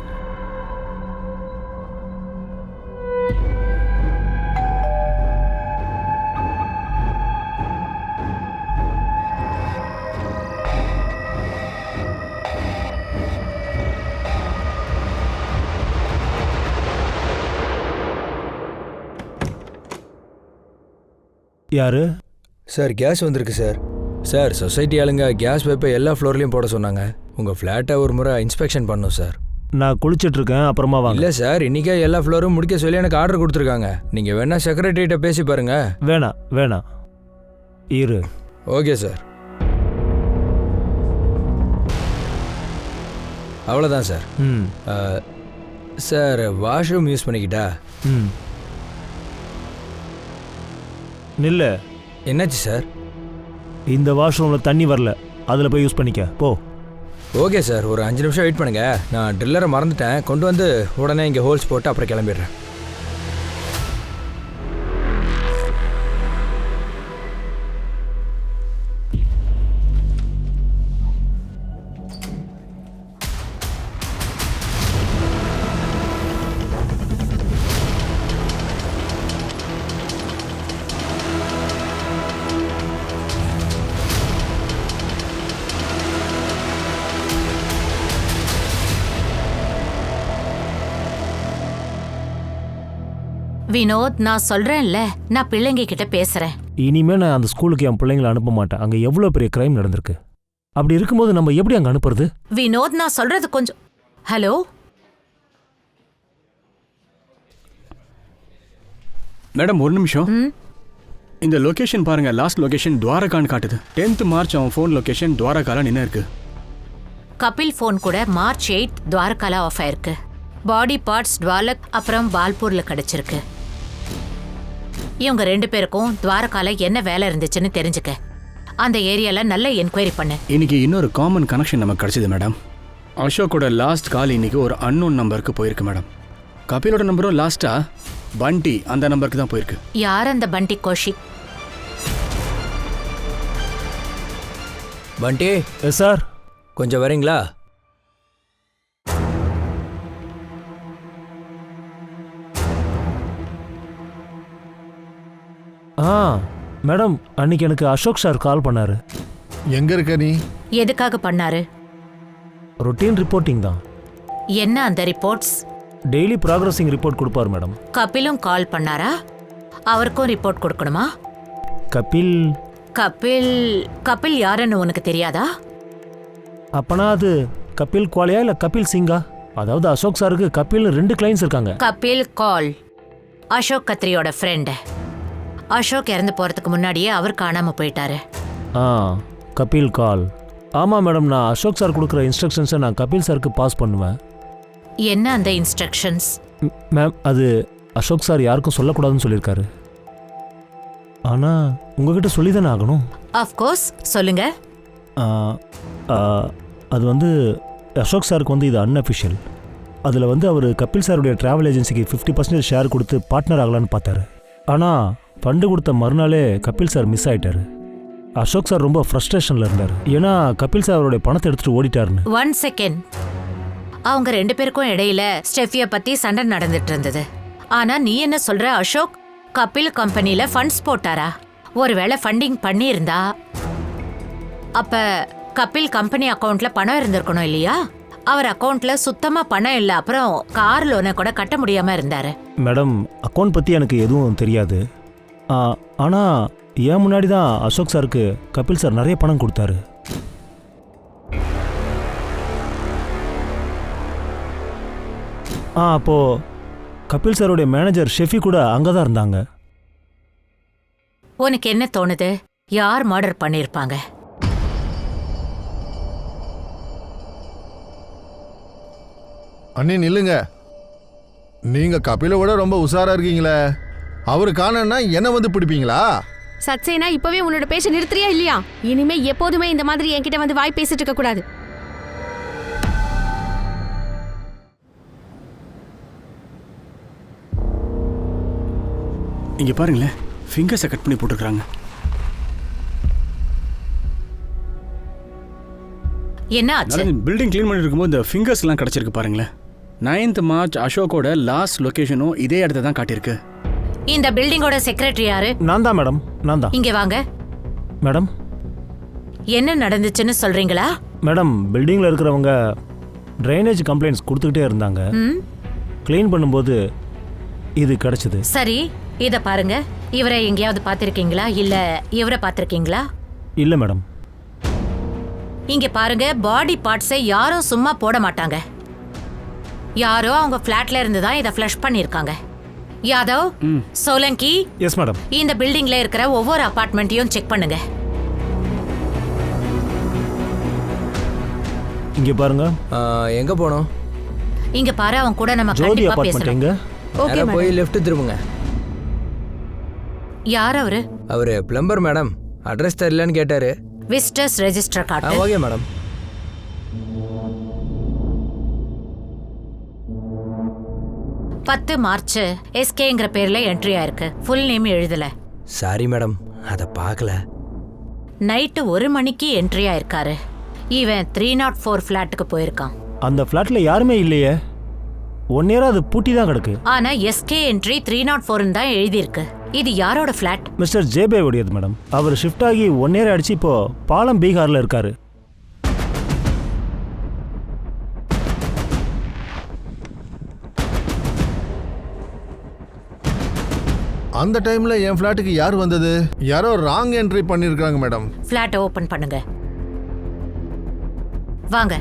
யாரு? சார் கேஸ் வந்திருக்கு சார். சார் சொசைட்டி ஆளுங்க கேஸ் பைப்பை எல்லா ஃப்ளோர்லேயும் போட சொன்னாங்க. உங்கள் ஃப்ளாட்டை ஒரு முறை இன்ஸ்பெக்ஷன் பண்ணணும் சார். நான் குளிச்சிட்டு இருக்கேன், அப்புறமா வாங்க. இல்லை சார், இன்றைக்கே எல்லா ஃப்ளோரும் முடிக்க சொல்லி எனக்கு ஆர்டர் கொடுத்துருக்காங்க. நீங்கள் வேணா செக்ரட்டரிகிட்ட பேசி பாருங்க. வேணாம் இரு. Okay sir. அவ்வளோதான் சார். சார் வாஷ்ரூம் யூஸ் பண்ணிக்கிட்டா? நில்ல. என்னாச்சு சார்? இந்த வாஷ்ரூமில் தண்ணி வரல, அதில் போய் யூஸ் பண்ணிக்க போ. ஓகே சார், ஒரு 5 நிமிஷம் வெயிட் பண்ணுங்க. நான் ட்ரில்லரை மறந்துட்டேன், கொண்டு வந்து உடனே இங்கே ஹோல்ஸ் போட்டு அப்புறம் கிளம்பிடுறேன். வினோத், நான் சொல்றேன்ல, நான் பிள்ளைங்க கிட்ட பேசுறேன். இனிமே நான் அந்த ஸ்கூலுக்கு என் பிள்ளைங்களை அனுப்ப மாட்டேன். அங்கே எவ்வளோ பெரிய கிரைம் நடந்திருக்கு. அப்படி இருக்கும்போது நம்ம எப்படி அங்கே அனுப்புறது? வினோத், நான் சொல்றது கொஞ்சம். ஹலோ மேடம், ஒரு நிமிஷம். இந்த லொகேஷன் பாருங்க. லாஸ்ட் லொகேஷன் துவாரகான்னு காட்டுது. 10th மார்ச் அவன் ஃபோன் லொகேஷன் துவாரகால நின்று இருக்கு. கபில் ஃபோன் கூட March 8 துவாரகால ஆஃப் ஆயிருக்கு. பாடி பார்ட்ஸ் டுவாலக் அப்புறம் பால்பூர்ல கிடைச்சிருக்கு. இவங்க 2 பேருக்கும் துவாரகால என்ன வேலை இருந்துச்சுன்னு தெரிஞ்சுக்க. அந்த ஏரியால நல்ல என்கொயரி பண்ணு. இன்னைக்கு இன்னொரு காமன் கனெக்ஷன் நமக்கு கிடைச்சது மேடம். அசோக்கோட லாஸ்ட் கால் இன்னைக்கு ஒரு அன்னோன் நம்பருக்கு போயிருக்கு மேடம். கபிலோட நம்பரும் லாஸ்டா பண்டி அந்த நம்பருக்கு தான் போயிருக்கு. யார் அந்த பண்டி? கௌஷிக். பண்டி. சார், கொஞ்சம் வரீங்களா? மேடம், அன்னைக்கு எனக்கு அசோக் சார் கால் பண்ணாரு. எங்க இருக்க நீ? எதுக்காக பண்ணாரு? ரொட்டீன் ரிப்போர்ட்டிங் தான். என்ன அந்த ரிப்போர்ட்ஸ்? டெய்லி ப்ராக்ரஸிங் ரிப்போர்ட் கொடுப்பார் மேடம். கபிலும் கால் பண்ணாரா? அவருக்கும் ரிப்போர்ட் கொடுக்கணுமா? கபில் கபில் யாருன்னு உனக்கு தெரியாதா? அப்பனா அது கபில் குவாலியா இல்லை கபில் சிங்கா? அதாவது அசோக் சாருக்கு கபில் 2 கிளைண்ட்ஸ் இருக்காங்க. கபில் கால் அசோக் கத்ரியோட ஃப்ரெண்டு. அசோக் இறந்து போறதுக்கு முன்னாடியே அவர் காணாம போயிட்டாரு. கபில் கால். ஆமாம் மேடம், நான் அசோக் சார் கொடுக்குற இன்ஸ்ட்ரக்ஷன்ஸை நான் கபில் சாருக்கு பாஸ் பண்ணுவேன். என்ன அந்த இன்ஸ்ட்ரக்ஷன்ஸ்? மேம், அது அசோக் சார் யாருக்கும் சொல்லக்கூடாதுன்னு சொல்லியிருக்காரு. ஆனால் உங்ககிட்ட சொல்லி தானே ஆகணும். ஆஃப்கோர்ஸ், சொல்லுங்க. அது வந்து அசோக் சாருக்கு வந்து இது அன்அஃபிஷியல். அதில் வந்து அவர் கபில் சாருடைய ட்ராவல் ஏஜென்சிக்கு 50% ஷேர் கொடுத்து பார்ட்னர் ஆகலான்னு பார்த்தாரு. ஆனால் ஃபண்டு கொடுத்த மறுநாளே கபில் சார் மிஸ் ஆகிட்டாரு. அசோக் சார் ரொம்ப ஃப்ரஸ்ட்ரேஷனில் இருந்தார். ஏன்னா கபில் சார் அவருடைய பணத்தை எடுத்துகிட்டு ஓடிட்டாருன்னு. 1 செகண்ட். அவங்க 2 பேருக்கும் இடையில ஸ்டெஃபியை பற்றி சண்டை நடந்துட்டு இருந்தது. ஆனால் நீ என்ன சொல்ற? அசோக் கபில் கம்பெனியில் ஃபண்ட்ஸ் போட்டாரா? ஒருவேளை ஃபண்டிங் பண்ணியிருந்தா அப்ப கபில் கம்பெனி அக்கௌண்ட்ல பணம் இருந்திருக்கணும் இல்லையா? அவர் அக்கௌண்ட்ல சுத்தமா பணம் இல்லை. அப்புறம் கார் லோனை கூட கட்ட முடியாம இருந்தாரு. மேடம், அக்கௌண்ட் பற்றி எனக்கு எதுவும் தெரியாது. ஆனால் ஏன் முன்னாடி தான் அசோக் சாருக்கு கபில் சார் நிறைய பணம் கொடுத்தாரு. அப்போது கபில் சாருடைய மேனேஜர் ஷெஃபி கூட அங்கே தான் இருந்தாங்க. உனக்கு என்ன தோணுது? யார் மர்டர் பண்ணியிருப்பாங்க? அண்ணி நில்லுங்க. நீங்க கபிலை விட ரொம்ப உஷாரா இருக்கீங்களே. அவரு காணன்னா என்ன வந்து பிடிப்பீங்களா? சத்சேனா, இப்பவே உன்னோட பேச்ச நிறுத்துறியா இல்லையா? இனிமே எப்போதுமே இந்த மாதிரி என்கிட்ட வந்து வாய் பேசிட்டு இருக்க கூடாது. இங்க பாருங்களேன், ஃபிங்கர்ஸை கட் பண்ணி போட்டுருக்காங்க. என்ன ஆச்சு? பில்டிங் க்ளீன் பண்ணிட்டு இருக்கும்போது இந்த ஃபிங்கர்ஸ்லாம் கிடைச்சிருக்கு பாருங்களேன். 9th மார்ச் அசோக்கோட லாஸ்ட் லொகேஷனும் இதே இடத்த தான் காட்டியிருக்கு. இந்த பில்டிங்கோட செக்ரட்டரி யாரு? நான் தான் மேடம், நான் தான். இங்க வாங்க. மேடம், என்ன நடந்துச்சுன்னு சொல்றீங்களா? மேடம், பில்டிங்கில் இருக்கிறவங்க ட்ரைனேஜ் கம்ப்ளைண்ட்ஸ் கொடுத்துக்கிட்டே இருந்தாங்க. க்ளீன் பண்ணும்போது இது கிடைச்சது. சரி, இத பாருங்க, இவரை எங்கேயாவது பார்த்திருக்கீங்களா இல்ல இவரை பார்த்திருக்கீங்களா? இல்லை மேடம். இங்க பாருங்க, பாடி பார்ட்ஸை யாரும் சும்மா போட மாட்டாங்க. யாரோ அவங்க ஃபிளாட்ல இருந்து தான் இதை ஃப்ளஷ் பண்ணிருக்காங்க. Yadav, Solanki, yes madam. இந்த பில்டிங்ல இருக்கிற ஒவ்வொரு அபார்ட்மெண்ட்டையும் செக் பண்ணுங்க. இங்கே பாருங்க. எங்கே போனோம்? இங்க பாரு, அவன் கூட நம்ம ஜோதி கண்டிப்பா அபார்ட்மெண்ட் பேசணும். எங்க? ஓகே நேரா போய் மேடம். லெஃப்ட் திரும்புங்க. யார் அவரு? அவர் பிளம்பர் மேடம். அட்ரஸ் தெரியலன்னு கேட்டாரு. Visitors register card. Okay madam. March எஸ்கேங்கிற பேர்ல என்ட்ரி ஆயிருக்கு. ஃபுல் நேம் எழுதல. சாரி மேடம், அதை பார்க்கல. நைட்டு 1 மணிக்கு என்ட்ரி ஆயிருக்காரு. இவன் 304 ஃபிளாட்டுக்கு போயிருக்கான். அந்த ஃப்ளாட்டில் யாருமே இல்லையே. 1 இயரா அது பூட்டி தான் கிடக்கு. ஆனா எஸ்கே என்ட்ரி 304 தான் எழுதியிருக்கு. இது யாரோட ஃபிளாட்? மிஸ்டர் ஜேபே உடையது மேடம். அவர் ஷிஃப்ட் ஆகி 1 இயர் ஆயிடுச்சு. இப்போ பாலம் பீகாரில் இருக்காரு. அந்த டைம்ல என் ஃபிளாட்டுக்கு யார் வந்தது? யாரோ ராங் என்ட்ரி பண்ணிருக்காங்க மேடம். ஃபிளாட்டை ஓபன் பண்ணுங்க. வாங்க.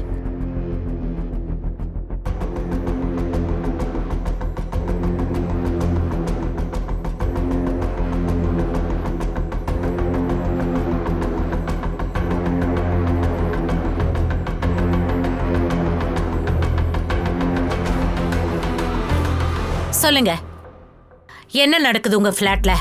சொல்லுங்க, என்ன நடக்குது உங்க ஃபிளாட்ல?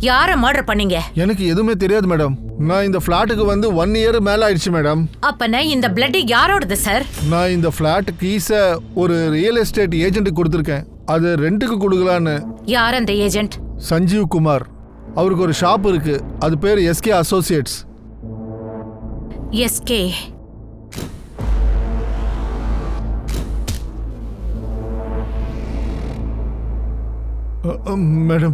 யார மர்டர் பண்ணீங்க? எனக்கு எதுவுமே தெரியாது மேடம். நான் இந்த ஃபிளாட்டுக்கு வந்து 1 இயர் மேல ஆயிடுச்சு மேடம். அப்பனா இந்த பிளட் யாரோடது சார்? நான் இந்த ஃபிளாட் கீஸை ஒரு ரியல் எஸ்டேட் ஏஜென்ட்டுக்கு கொடுத்துருக்கேன். அது ரெண்டுக்கு கொடுக்கலான்னு. யார் அந்த ஏஜென்ட்? சஞ்சீவ் குமார். அவருக்கு ஒரு ஷாப் இருக்கு. அது பேர் எஸ்கே அசோசியேட்ஸ். எஸ்கே. மேடம்,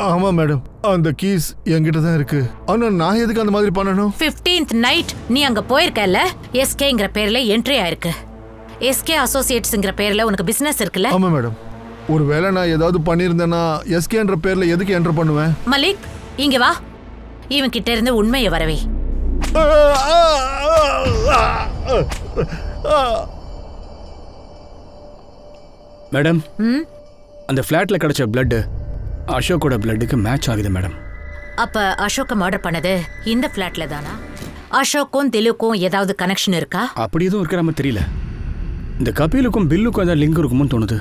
ஆமா மேடம், அந்த கீஸ் என்கிட்ட தான் இருக்கு. ஆனா நான் எதுக்கு அந்த மாதிரி பண்ணணும்? 15th நைட் நீ அங்க போயிருக்கல. எஸ்கேங்கிற பேர்ல என்ட்ரி ஆயிருக்கு. எஸ்கே அசோசியேட்ஸ்ங்கிற பேர்ல உனக்கு பிசினஸ் இருக்குல்ல? ஆமா மேடம். ஒருவேளை நான் ஏதாவது பண்ணியிருந்தேன்னா எஸ்கேன்ற பேர்ல எதுக்கு என்டர் பண்ணுவேன்? மலிக், இங்க வா. இவன் கிட்ட இருந்து உண்மையை வரவே. மேடம், அந்த ஃப்ளாட்ல கிடைச்ச பிளட் அசோக்கோட பிளட்டுக்கு மேட்ச் ஆகுது மேடம். அப்ப அசோக்க மர்டர் பண்ணது இந்த ஃபிளாட்ல தானா? அசோக்கும் திலுக்கும் ஏதாவது கனெக்ஷன் இருக்கா? அப்படி எதுவும் இருக்கிற மாதிரி தெரியல. இந்த கபிலுக்கும் பில்லுக்கும் ஏதாவது லிங்க் இருக்குமோன்னு தோணுது.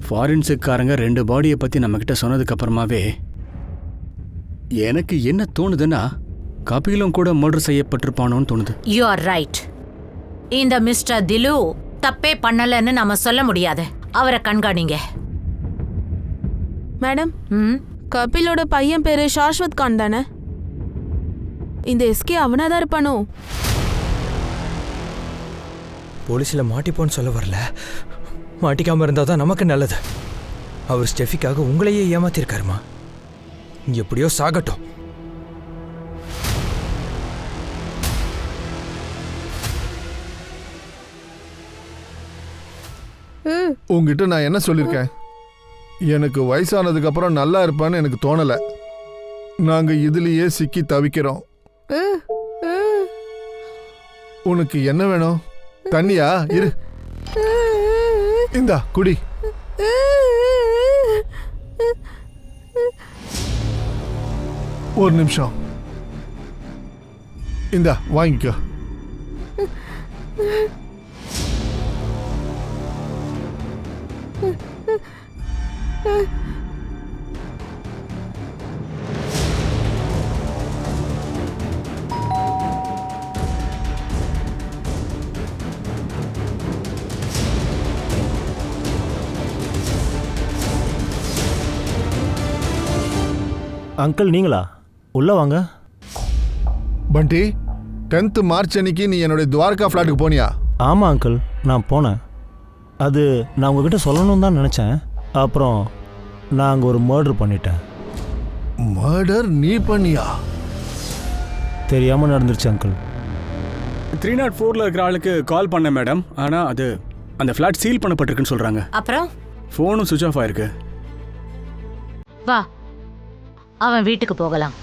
ஃபாரின்ஸுக்காரங்க 2 பாடியை பற்றி நம்மக்கிட்ட சொன்னதுக்கு அப்புறமாவே எனக்கு என்ன தோணுதுன்னா கபிலும் கூட மர்டர் செய்யப்பட்டிருப்பானோன்னு தோணுது. You are right. இந்த மிஸ்டர் திலு தப்பே பண்ணலன்னு நாம சொல்ல முடியாது. அவரை கண்காணிங்க. மேடம், கபிலோட பையன் பேரு சாஸ்வத் கான் தானே? இந்த எஸ்கே அவனாதான் இருப்பானோ? போலீஸில் மாட்டிப்போன்னு சொல்ல வரல. மாட்டிக்காமல் இருந்தால் தான் நமக்கு நல்லது. அவர் ஸ்டெஃபிக்காக உங்களையே ஏமாத்திருக்காருமா. எப்படியோ சாகட்டும். உங்ககிட்ட நான் என்ன சொல்லியிருக்கேன்? எனக்கு வயசானதுக்கு அப்புறம் நல்லா இருப்பான்னு எனக்கு தோணலை. நாங்க இதுலயே சிக்கி தவிக்கிறோம். உனக்கு என்ன வேணும்? தண்ணியா? இரு, இந்தா குடி. ஒரு நிமிஷம், இந்தா வாங்கிக்கோ. அங்கிள் நீங்களா? உள்ள வாங்க. பண்டி, 10th மார்ச் அன்னைக்கு நீ என்னுடைய துவாரகா ஃப்ளாட்டுக்கு போனியா? ஆமாம் அங்கிள், நான் போனேன். அது நான் உங்ககிட்ட சொல்லணும்னு தான் நினச்சேன். அப்புறம் நான் அங்கே ஒரு மர்டர் பண்ணிட்டேன். மர்டர் நீ பண்ணியா? தெரியாமல் நடந்துருச்சு அங்கிள். 304ல் இருக்கிற ஆளுக்கு கால் பண்ணேன் மேடம். ஆனால் அது அந்த ஃப்ளாட் சீல் பண்ணப்பட்டிருக்குன்னு சொல்கிறாங்க. அப்புறம் ஃபோனும் சுவிட்ச் ஆஃப் ஆயிருக்கு. வா, அவன் வீட்டுக்கு போகலாம்.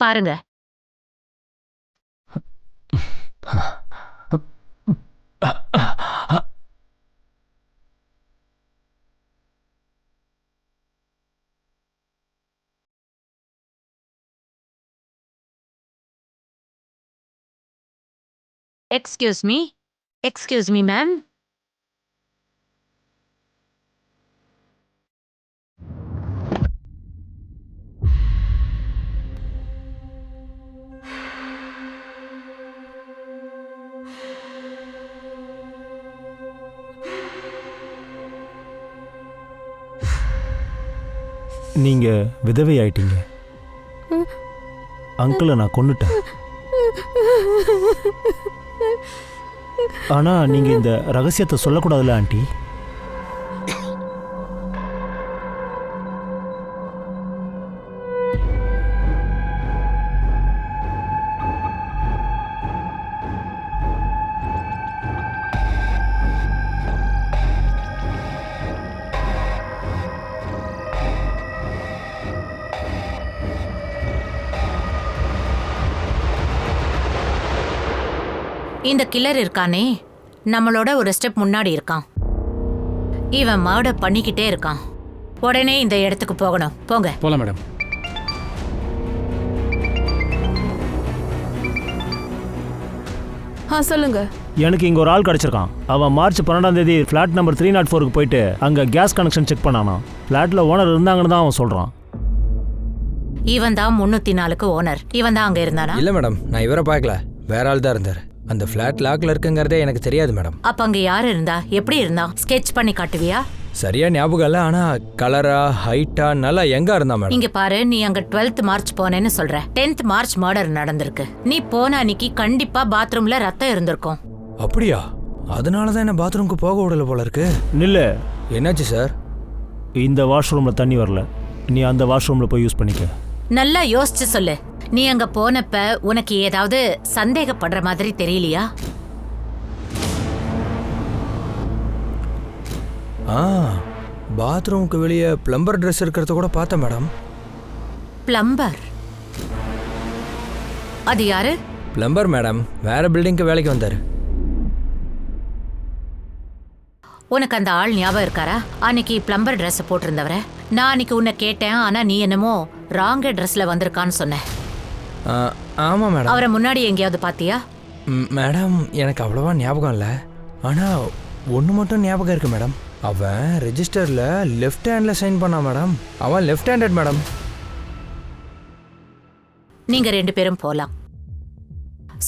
பாருங்க, எக்ஸ்கியூஸ் மீ மேம். நீங்க விதவை ஆயிட்டீங்க. அங்கிளை நான் கொன்னுட்டேன். ஆனா நீங்க இந்த ரகசியத்தை சொல்லக்கூடாதுல்ல ஆண்டி? இந்த கில்லர் இருக்கானே, நம்மளோட ஒரு ஸ்டெப் முன்னாடி இருக்கான். இவன் மர்டர் பண்ணிக்கிட்டே இருக்கான். உடனே இந்த இடத்துக்கு போகணும். போங்க. போலாம் மேடம். சொல்லுங்க. எனக்கு இங்க ஒரு ஆள் கிடைச்சிருக்கான். அவன் மார்ச் 12ஆம் தேதி ஃபிளாட் நம்பர் 304க்கு போயிட்டு அங்க கேஸ் கனெக்ஷன் செக் பண்ணானா. ஃபிளாட்ல ஓனர் இருந்தாங்கன்னு தான் அவன் சொல்றான். இவன் தான் 304க்கு ஓனர். இவன் தான் அங்க இருந்தானா? இல்லை மேடம், நான் இவரை பார்க்கல, வேற ஆள் தான் இருந்தார். அந்த ஃப்ளாட் லாக்ல இருக்குங்கிறதே எனக்கு தெரியாது மேடம். அப்ப அங்க யாரு இருந்தா? எப்படி இருந்தா? ஸ்கெட்ச் பண்ணி காட்டுவியா? சரியா ஞாபகம் இல்லை, ஆனா கலரா ஹைட்டா நல்லா எங்க இருந்தா மேடம்? இங்க பாரு, நீ அங்க 12th மார்ச் போனேன்னு சொல்ற. 10th மார்ச் மர்டர் நடந்திருக்கு. நீ போன அன்னைக்கு கண்டிப்பா பாத்ரூம்ல ரத்தம் இருந்திருக்கும். அப்படியா? அதனாலதான் என்ன பாத்ரூம்க்கு போக விடல போல இருக்கு. நில்லு. என்னாச்சு சார்? இந்த வாஷ்ரூம்ல தண்ணி வரல, நீ அந்த வாஷ்ரூம்ல போய் யூஸ் பண்ணிக்க. நல்லா யோசிச்சு சொல்லு. நீ அங்க போனப்ப உனக்கு ஏதாவது சந்தேகப்படுற மாதிரி தெரியலையா? பாத்ரூமுக்கு வெளியே பிளம்பர் ட்ரெஸ் இருக்கிறத கூட பார்த்தேன் மேடம். பிளம்பர்? அது யாரு? பிளம்பர் மேடம், வேற பில்டிங்க்கு வேலைக்கு வந்தாரு. உனக்கு அந்த ஆள் ஞாபகம் இருக்காரா? அன்னைக்கு பிளம்பர் ட்ரெஸ் போட்டிருந்தவர நான் அன்னைக்கு உன்னை கேட்டேன். ஆனா நீ என்னமோ ராங்க ட்ரெஸ்ல வந்திருக்கான்னு சொன்ன. ஆமா மேடம். அவரை முன்னாடி எங்கேயாவது பாத்தியா? மேடம் எனக்கு அவ்வளவா ஞாபகம் இல்லை, ஆனா ஒன்று மட்டும் ஞாபகம் இருக்கு மேடம். அவன் ரெஜிஸ்டர்ல லெஃப்ட் ஹேண்ட்ல சைன் பண்ணான் மேடம். அவன் லெஃப்ட் ஹேண்டட் மேடம். நீங்க 2 பேரும் போலாம்.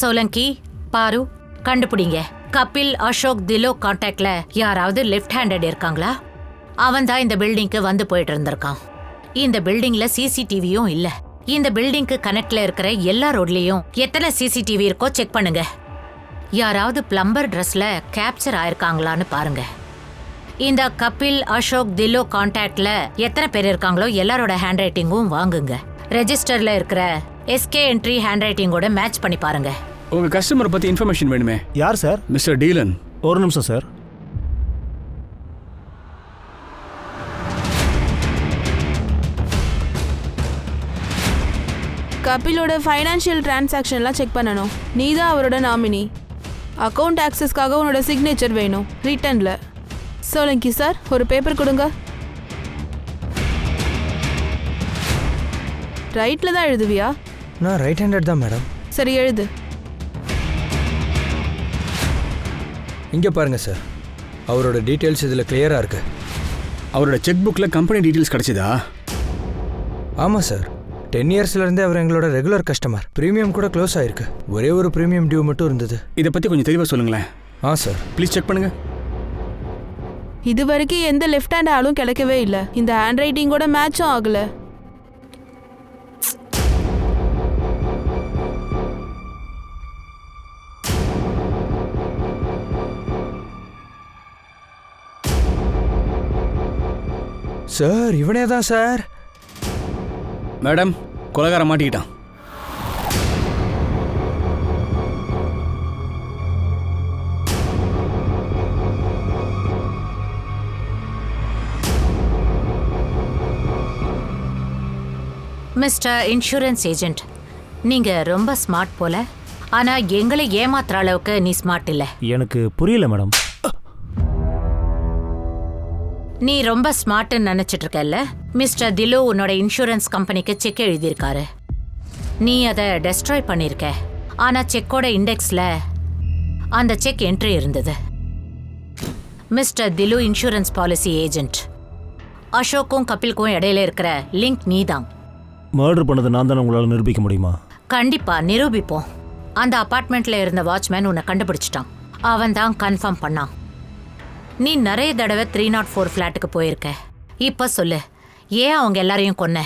சோலங்கி, பாரு, கண்டுபிடிங்க. கபில், அசோக், திலோ கான்டாக்ட்ல யாராவது லெஃப்ட் ஹேண்டட் இருக்காங்களா? அவன் தான் இந்த பில்டிங்க்கு வந்து போயிட்டு இருந்திருக்கான். இந்த பில்டிங்ல சிசிடிவியும் இல்ல. இந்த பில்டிங்க்கு கனெக்ட்ல இருக்கிற எல்லா ரோட்லயும் எத்தனை சிசிடிவி இருக்கோ செக் பண்ணுங்க. யாராவது பிளம்பர் ட்ரெஸ்ல கேப்சர் ஆயிருக்காங்களான்னு பாருங்க. இந்த கபில், அசோக், திலோ கான்டாக்ட்ல எத்தனை பேர் இருக்காங்களோ எல்லாரோட ஹேண்ட் ரைட்டிங்கும் வாங்குங்க. ரெஜிஸ்டர்ல இருக்கிற எஸ்கே என்ட்ரி ஹேண்ட் ரைட்டிங்கோட மேட்ச் பண்ணி பாருங்க. உங்க கஸ்டமரை பத்தி இன்ஃபர்மேஷன் வேணுமே. யார் சார்? மிஸ்டர் டீலன். ஒரு நிமிஷம் சார். கபிலோட ஃபைனான்ஷியல் டிரான்சாக்ஷன்லாம் செக் பண்ணணும். நீ தான் அவரோட நாமினி. அக்கௌண்ட் ஆக்சஸ்க்காக உன்னோட சிக்னேச்சர் வேணும் ரிட்டர்னில். சோலங்கி சார், ஒரு பேப்பர் கொடுங்க. ரைட்டில் தான் எழுதுவியா? நான் ரைட் ஹேண்டட் தான் மேடம். சரி, எழுது. இங்கே பாருங்க சார், அவரோட டீட்டெயில்ஸ் இதில் கிளியராக இருக்கு. அவரோட செக் புக்கில் கம்பெனி டீட்டெயில்ஸ் கிடைச்சதா? ஆமாம் சார், 10 இயர்ஸ்லேருந்தே அவர் எங்களோட ரெகுலர் கஸ்டமர். ப்ரீமியம் கூட க்ளோஸ் ஆயிருக்கு. ஒரே ஒரு ப்ரீமியம் டியூ மட்டும் இருந்தது. இதை பற்றி கொஞ்சம் தெளிவாக சொல்லுங்களேன். சார் ப்ளீஸ் செக் பண்ணுங்க. இது வரைக்கும் எந்த லெஃப்ட் ஹேண்ட் ஆளும் கிடைக்கவே இல்லை. இந்த ஹேண்ட் ரைட்டிங்கோட மேட்சும் ஆகலை. சார், இவனே தான் சார். மேடம், கொலைகாரன் மாட்டிக்கிட்டான். மிஸ்டர் இன்சூரன்ஸ் ஏஜென்ட், நீங்க ரொம்ப ஸ்மார்ட் போல. ஆனா எங்களை ஏமாத்துற அளவுக்கு நீ ஸ்மார்ட் இல்ல. எனக்கு புரியல மேடம். நீ ரொம்ப ஸ்மார்ட்னு நினைச்சிட்டு இருக்கல்ல. மிஸ்டர் திலு உன்னோட இன்சூரன்ஸ் கம்பெனிக்கு செக் எழுதியிருக்காரு. நீ அதை டெஸ்ட்ராய் பண்ணிருக்க. ஆனா செக்கோட இண்டெக்ஸ்ல அந்த செக் என்ட்ரி இருந்தது. மிஸ்டர் திலு இன்சூரன்ஸ் பாலிசி ஏஜென்ட். அசோக்கும் கபிலுக்கும் இடையில இருக்கிற லிங்க் நீதான். மர்டர் பண்ணது நான் தானே உங்களால் நிரூபிக்க முடியுமா? கண்டிப்பா நிரூபிப்போம். அந்த அபார்ட்மெண்ட்ல இருந்த வாட்ச்மேன் உன்னை கண்டுபிடிச்சிட்டான். அவன் தான் கன்ஃபார்ம் பண்ணான். நீ நிறைய தடவை 304 ஃபிளாட்டுக்கு போயிருக்க. இப்ப சொல்லு, ஏன் அவங்க எல்லாரையும் கொன்ன?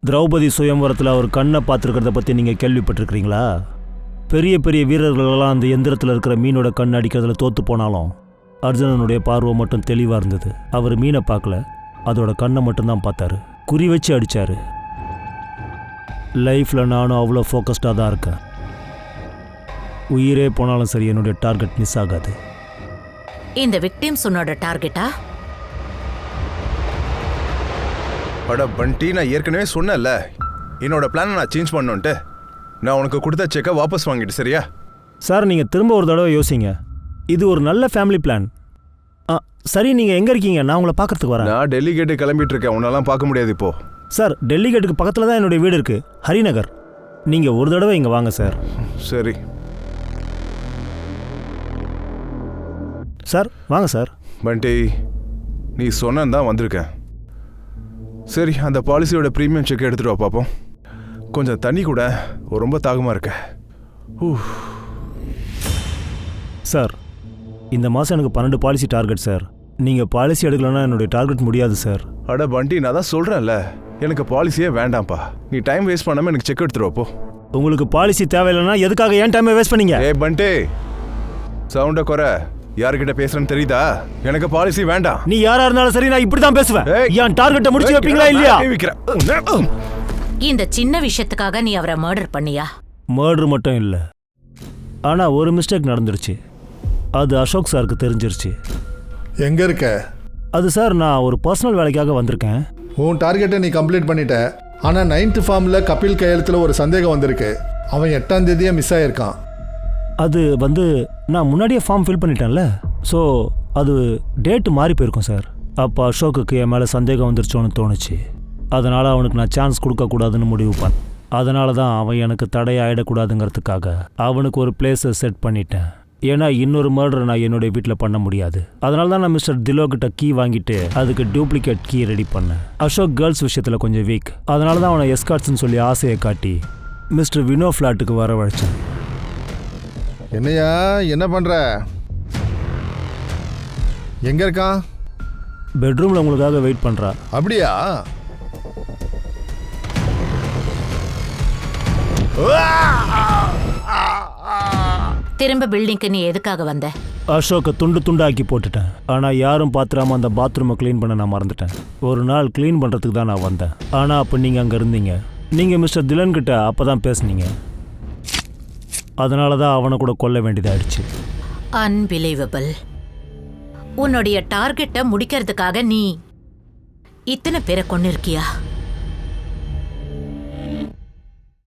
திரௌபதி சுயம்வரத்தில் அவர் கண்ணை பார்த்துருக்கிறத பற்றி நீங்கள் கேள்விப்பட்டிருக்கிறீங்களா? பெரிய பெரிய வீரர்களெல்லாம் அந்த எந்திரத்தில் இருக்கிற மீனோட கண் அடிக்கிறதுல தோற்று போனாலும் அர்ஜுனனுடைய பார்வை மட்டும் தெளிவாக இருந்தது. அவர் மீனை பார்க்கல, அதோட கண்ணை மட்டும்தான் பார்த்தாரு. குறி வச்சு அடித்தார். லைஃப்பில் நானும் அவ்வளோ ஃபோக்கஸ்டாக தான் இருக்கேன். உயிரே போனாலும் சரி, என்னுடைய டார்கெட் மிஸ் ஆகாது. இந்த விக்டிம்ஸ் உன்னோட டார்கெட்டா? அட பண்டி, நான் ஏற்கனவே சொன்னேன்ல என்னோட பிளானை நான் சேஞ்ச் பண்ணணுன்ட்டு. நான் உனக்கு கொடுத்த செக்கை வாபஸ் வாங்கிட்டு சரியா? சார், நீங்கள் திரும்ப ஒரு தடவை யோசிங்க. இது ஒரு நல்ல ஃபேமிலி பிளான். சரி, நீங்கள் எங்கே இருக்கீங்க? நான் உங்களை பார்க்கறதுக்கு வரேன். நான் டெல்லி கேட்டு கிளம்பிட்டு இருக்கேன். உன்னெல்லாம் பார்க்க முடியாது இப்போ. சார், டெல்லி கேட்டுக்கு பக்கத்தில் தான் என்னுடைய வீடு இருக்குது, ஹரிநகர். நீங்கள் ஒரு தடவை இங்கே வாங்க சார். சரி சார், வாங்க சார். பண்டி, நீ சொன்னதான் வந்திருக்கேன். சரி, அந்த பாலிசியோட ப்ரீமியம் செக் எடுத்துட்டு வா பார்ப்போம். கொஞ்சம் தண்ணி கூட, ரொம்ப தாகமாக இருக்க. சார், இந்த மாதம் எனக்கு 12 பாலிசி டார்கெட் சார். நீங்கள் பாலிசி எடுக்கலன்னா என்னுடைய டார்கெட் முடியாது சார். அட பண்டி, நான் தான் சொல்கிறேன்ல எனக்கு பாலிசியே வேண்டாம்ப்பா. நீ டைம் வேஸ்ட் பண்ணாமல் எனக்கு செக் எடுத்துட்டு வாப்போ. உங்களுக்கு பாலிசி தேவையில்லைன்னா எதுக்காக ஏன் டைமை வேஸ்ட் பண்ணீங்க? ஏ பண்டி, சவுண்டை குறை. யாருக்கிட்ட பேசுறேன்னு தெரியுதா? எனக்கு பாலிசி வேண்டாம். நீ யாரா இருந்தாலும் சரி, நான் இப்படி தான் பேசுவேன். என் டார்கெட்டை முடிச்சு வைப்பீங்களா இல்லையா? இந்த சின்ன விஷயத்துக்காக நீ அவரை மர்டர் பண்ணியா? மர்டர் மட்டும் இல்லை, ஆனால் ஒரு மிஸ்டேக் நடந்துருச்சு. அது அசோக் சாருக்கு தெரிஞ்சிருச்சு. எங்க இருக்க? அது சார், நான் ஒரு பர்சனல் வேலைக்காக வந்திருக்கேன். உன் டார்கெட்டை நீ கம்ப்ளீட் பண்ணிட்ட. ஆனால் 9th ஃபார்மில் கபில் கையெழுத்தில் ஒரு சந்தேகம் வந்திருக்கு. அவன் 8ஆம் தேதியே மிஸ் ஆகியிருக்கான். அது நான் முன்னாடியே ஃபார்ம் ஃபில் பண்ணிட்டேன்ல, ஸோ அது டேட்டு மாறி போயிருக்கும் சார். அப்போ அசோக்குக்கு என் மேலே சந்தேகம் வந்துருச்சோன்னு தோணுச்சு. அதனால் அவனுக்கு நான் சான்ஸ் கொடுக்கக்கூடாதுன்னு முடிவு பண்ணேன். அதனால தான் அவன் எனக்கு தடையாயிடக்கூடாதுங்கிறதுக்காக அவனுக்கு ஒரு பிளேஸை செட் பண்ணிட்டேன். ஏன்னா இன்னொரு மர்டர் நான் என்னுடைய வீட்டில் பண்ண முடியாது. அதனால தான் நான் மிஸ்டர் திலோக்கிட்ட கீ வாங்கிட்டு அதுக்கு டூப்ளிகேட் கீ ரெடி பண்ணேன். அசோக் கேர்ள்ஸ் விஷயத்தில் கொஞ்சம் வீக். அதனால தான் அவனை எஸ்கார்ட்ஸ்ன்னு சொல்லி ஆசையை காட்டி மிஸ்டர் வினோ ஃப்ளாட்டுக்கு வரவழைச்சேன். என்னையா என்ன பண்ணுற? எங்கே இருக்கான்? பெட்ரூமில் உங்களுக்காக வெயிட் பண்ணுறா. அப்படியா? திரும்ப பில்டிங்க்கு நீ எதுக்காக வந்த? அசோக்கை துண்டு துண்டாக்கி போட்டுட்டேன். ஆனால் யாரும் பார்த்துடாம அந்த பாத்ரூமை க்ளீன் பண்ண நான் மறந்துட்டேன். ஒரு நாள் க்ளீன் பண்ணுறதுக்கு தான் நான் வந்தேன். ஆனால் அப்போ நீங்கள் அங்கே இருந்தீங்க. நீங்கள் மிஸ்டர் திலன்கிட்ட அப்போ தான் பேசுனீங்க. அதனால தான் அவனை கூட கொல்ல வேண்டியதாயிடுச்சு. அன்பிலீவபிள். உன்னுடைய டார்கெட்டை முடிக்கிறதுக்காக நீ இத்தனை பேரை கொண்டு இருக்கியா?